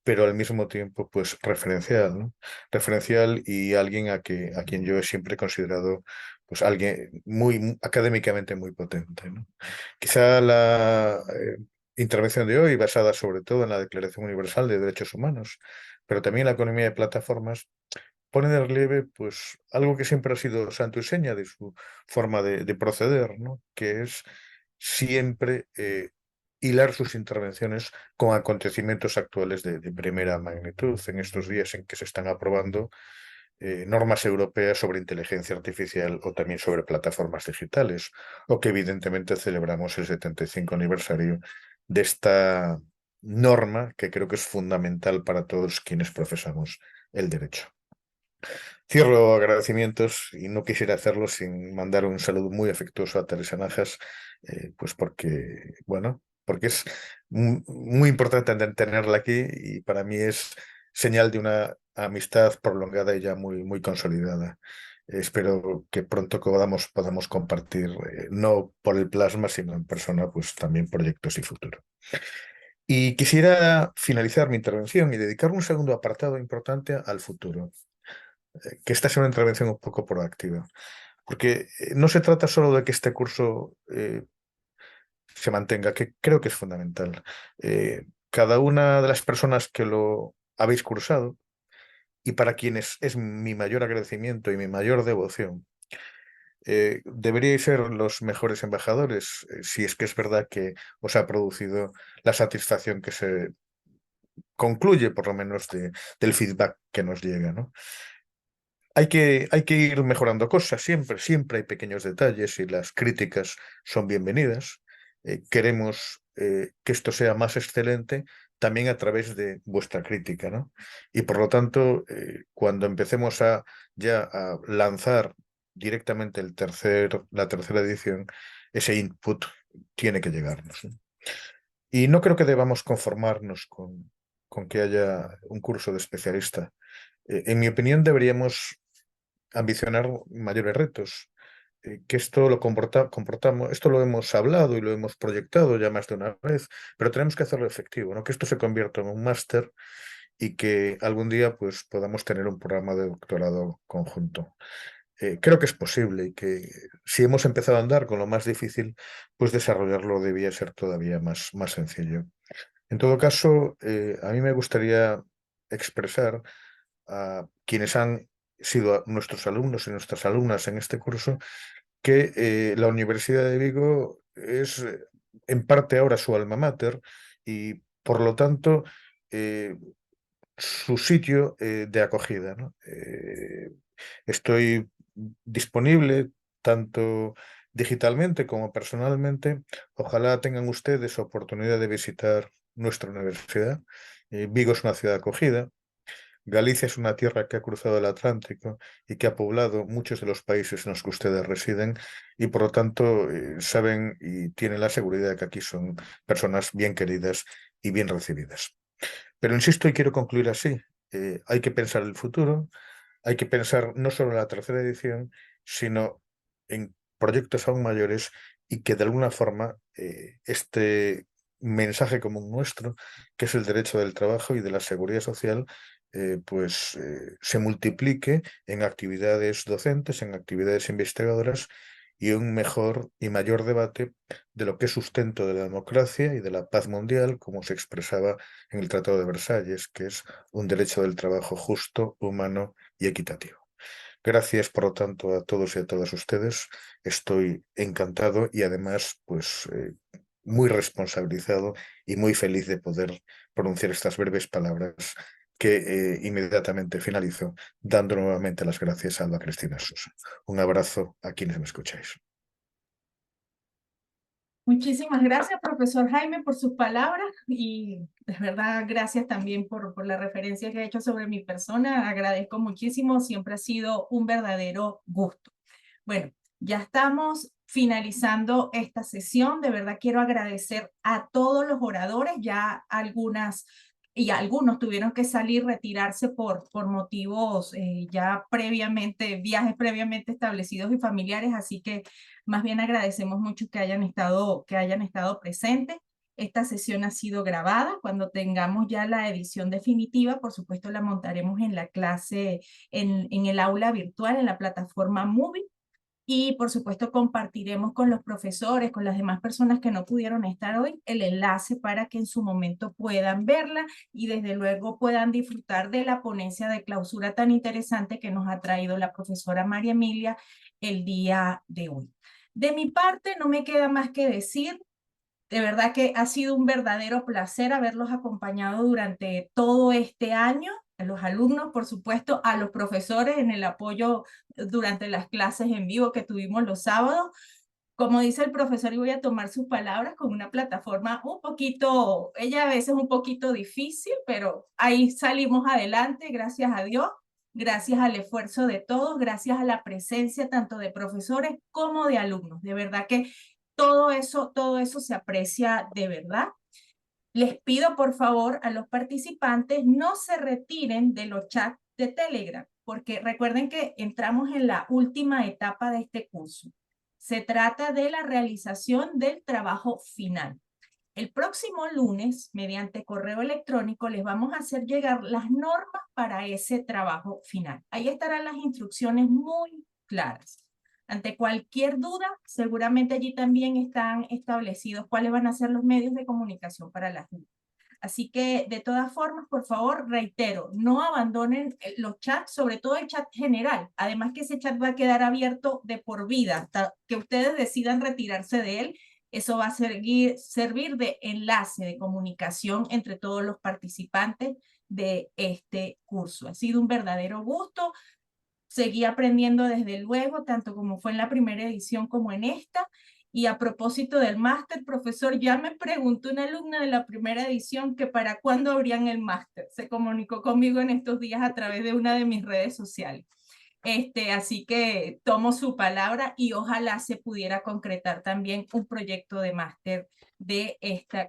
Speaker 8: pero al mismo tiempo pues referencial, ¿no? Referencial y alguien a quien yo he siempre considerado pues alguien muy académicamente muy potente, ¿no? Quizá la intervención de hoy, basada sobre todo en la Declaración Universal de Derechos Humanos, pero también en la economía de plataformas, pone de relieve pues algo que siempre ha sido santo y seña de su forma de proceder, ¿no? Que es siempre hilar sus intervenciones con acontecimientos actuales de primera magnitud en estos días en que se están aprobando normas europeas sobre inteligencia artificial o también sobre plataformas digitales, o que evidentemente celebramos el 75 aniversario de esta norma que creo que es fundamental para todos quienes profesamos el derecho. Cierro agradecimientos y no quisiera hacerlo sin mandar un saludo muy afectuoso a Teresa Najas, pues porque, bueno, porque es muy importante tenerla aquí y para mí es señal de una amistad prolongada y ya muy consolidada. Espero que pronto podamos compartir, no por el plasma, sino en persona, pues también proyectos y futuro. Y quisiera finalizar mi intervención y dedicar un segundo apartado importante al futuro, que esta sea una intervención un poco proactiva, porque no se trata solo de que este curso se mantenga, que creo que es fundamental. Cada una de las personas que lo habéis cursado, y para quienes es mi mayor agradecimiento y mi mayor devoción, deberíais ser los mejores embajadores, si es que es verdad que os ha producido la satisfacción que se concluye, por lo menos, del feedback que nos llega, ¿no? Hay que ir mejorando cosas, siempre hay pequeños detalles y las críticas son bienvenidas. Queremos que esto sea más excelente también a través de vuestra crítica, ¿no? Y por lo tanto, cuando empecemos ya a lanzar directamente la tercera edición, ese input tiene que llegarnos, ¿no? Y no creo que debamos conformarnos con que haya un curso de especialista. En mi opinión, deberíamos ambicionar mayores retos. Que esto lo comportamos, esto lo hemos hablado y lo hemos proyectado ya más de una vez, pero tenemos que hacerlo efectivo, ¿no? Que esto se convierta en un máster y que algún día pues podamos tener un programa de doctorado conjunto. Creo que es posible y que si hemos empezado a andar con lo más difícil, pues desarrollarlo debía ser todavía más sencillo. En todo caso, a mí me gustaría expresar a quienes han sido nuestros alumnos y nuestras alumnas en este curso que la Universidad de Vigo es en parte ahora su alma mater y por lo tanto su sitio de acogida, ¿no? Estoy disponible tanto digitalmente como personalmente. Ojalá tengan ustedes oportunidad de visitar nuestra universidad. Vigo es una ciudad acogida. Galicia es una tierra que ha cruzado el Atlántico y que ha poblado muchos de los países en los que ustedes residen y por lo tanto saben y tienen la seguridad de que aquí son personas bien queridas y bien recibidas. Pero insisto y quiero concluir así, hay que pensar el futuro, hay que pensar no solo en la tercera edición, sino en proyectos aún mayores y que de alguna forma este mensaje común nuestro, que es el derecho del trabajo y de la seguridad social, se multiplique en actividades docentes, en actividades investigadoras y un mejor y mayor debate de lo que es sustento de la democracia y de la paz mundial, como se expresaba en el Tratado de Versalles, que es un derecho del trabajo justo, humano y equitativo. Gracias, por lo tanto, a todos y a todas ustedes. Estoy encantado y además, muy responsabilizado y muy feliz de poder pronunciar estas breves palabras que inmediatamente finalizo dando nuevamente las gracias a Alba Cristina Sosa. Un abrazo a quienes me escucháis.
Speaker 1: Muchísimas gracias, profesor Jaime, por sus palabras y de verdad gracias también por la referencia que ha hecho sobre mi persona. Agradezco muchísimo, siempre ha sido un verdadero gusto. Bueno, ya estamos finalizando esta sesión. De verdad quiero agradecer a todos los oradores, ya algunos tuvieron que salir, retirarse por motivos ya viajes previamente establecidos y familiares, así que más bien agradecemos mucho que hayan estado presentes. Esta sesión ha sido grabada. Cuando tengamos ya la edición definitiva, por supuesto la montaremos en la clase, en el aula virtual, en la plataforma Moodle. Y por supuesto compartiremos con los profesores, con las demás personas que no pudieron estar hoy, el enlace para que en su momento puedan verla y desde luego puedan disfrutar de la ponencia de clausura tan interesante que nos ha traído la profesora María Emilia el día de hoy. De mi parte no me queda más que decir, de verdad que ha sido un verdadero placer haberlos acompañado durante todo este año, a los alumnos, por supuesto, a los profesores en el apoyo durante las clases en vivo que tuvimos los sábados. Como dice el profesor, y voy a tomar sus palabras, con una plataforma un poquito, ella a veces un poquito difícil, pero ahí salimos adelante, gracias a Dios, gracias al esfuerzo de todos, gracias a la presencia tanto de profesores como de alumnos. De verdad que todo eso se aprecia de verdad. Les pido por favor a los participantes no se retiren de los chats de Telegram, porque recuerden que entramos en la última etapa de este curso. Se trata de la realización del trabajo final. El próximo lunes, mediante correo electrónico, les vamos a hacer llegar las normas para ese trabajo final. Ahí estarán las instrucciones muy claras. Ante cualquier duda, seguramente allí también están establecidos cuáles van a ser los medios de comunicación para las dudas. Así que, de todas formas, por favor, reitero, no abandonen los chats, sobre todo el chat general. Además que ese chat va a quedar abierto de por vida, hasta que ustedes decidan retirarse de él. Eso va a servir de enlace de comunicación entre todos los participantes de este curso. Ha sido un verdadero gusto. Seguí aprendiendo desde luego, tanto como fue en la primera edición como en esta. Y a propósito del máster, profesor, ya me preguntó una alumna de la primera edición que para cuándo abrían el máster. Se comunicó conmigo en estos días a través de una de mis redes sociales. Así que tomo su palabra y ojalá se pudiera concretar también un proyecto de máster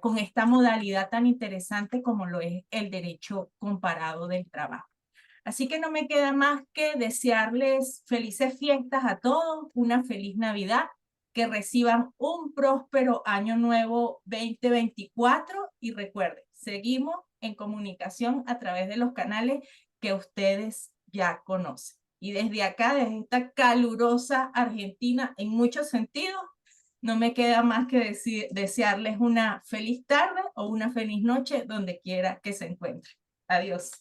Speaker 1: con esta modalidad tan interesante como lo es el derecho comparado del trabajo. Así que no me queda más que desearles felices fiestas a todos, una feliz Navidad, que reciban un próspero año nuevo 2024 y recuerden, seguimos en comunicación a través de los canales que ustedes ya conocen. Y desde acá, desde esta calurosa Argentina, en muchos sentidos, no me queda más que desearles una feliz tarde o una feliz noche donde quiera que se encuentren. Adiós.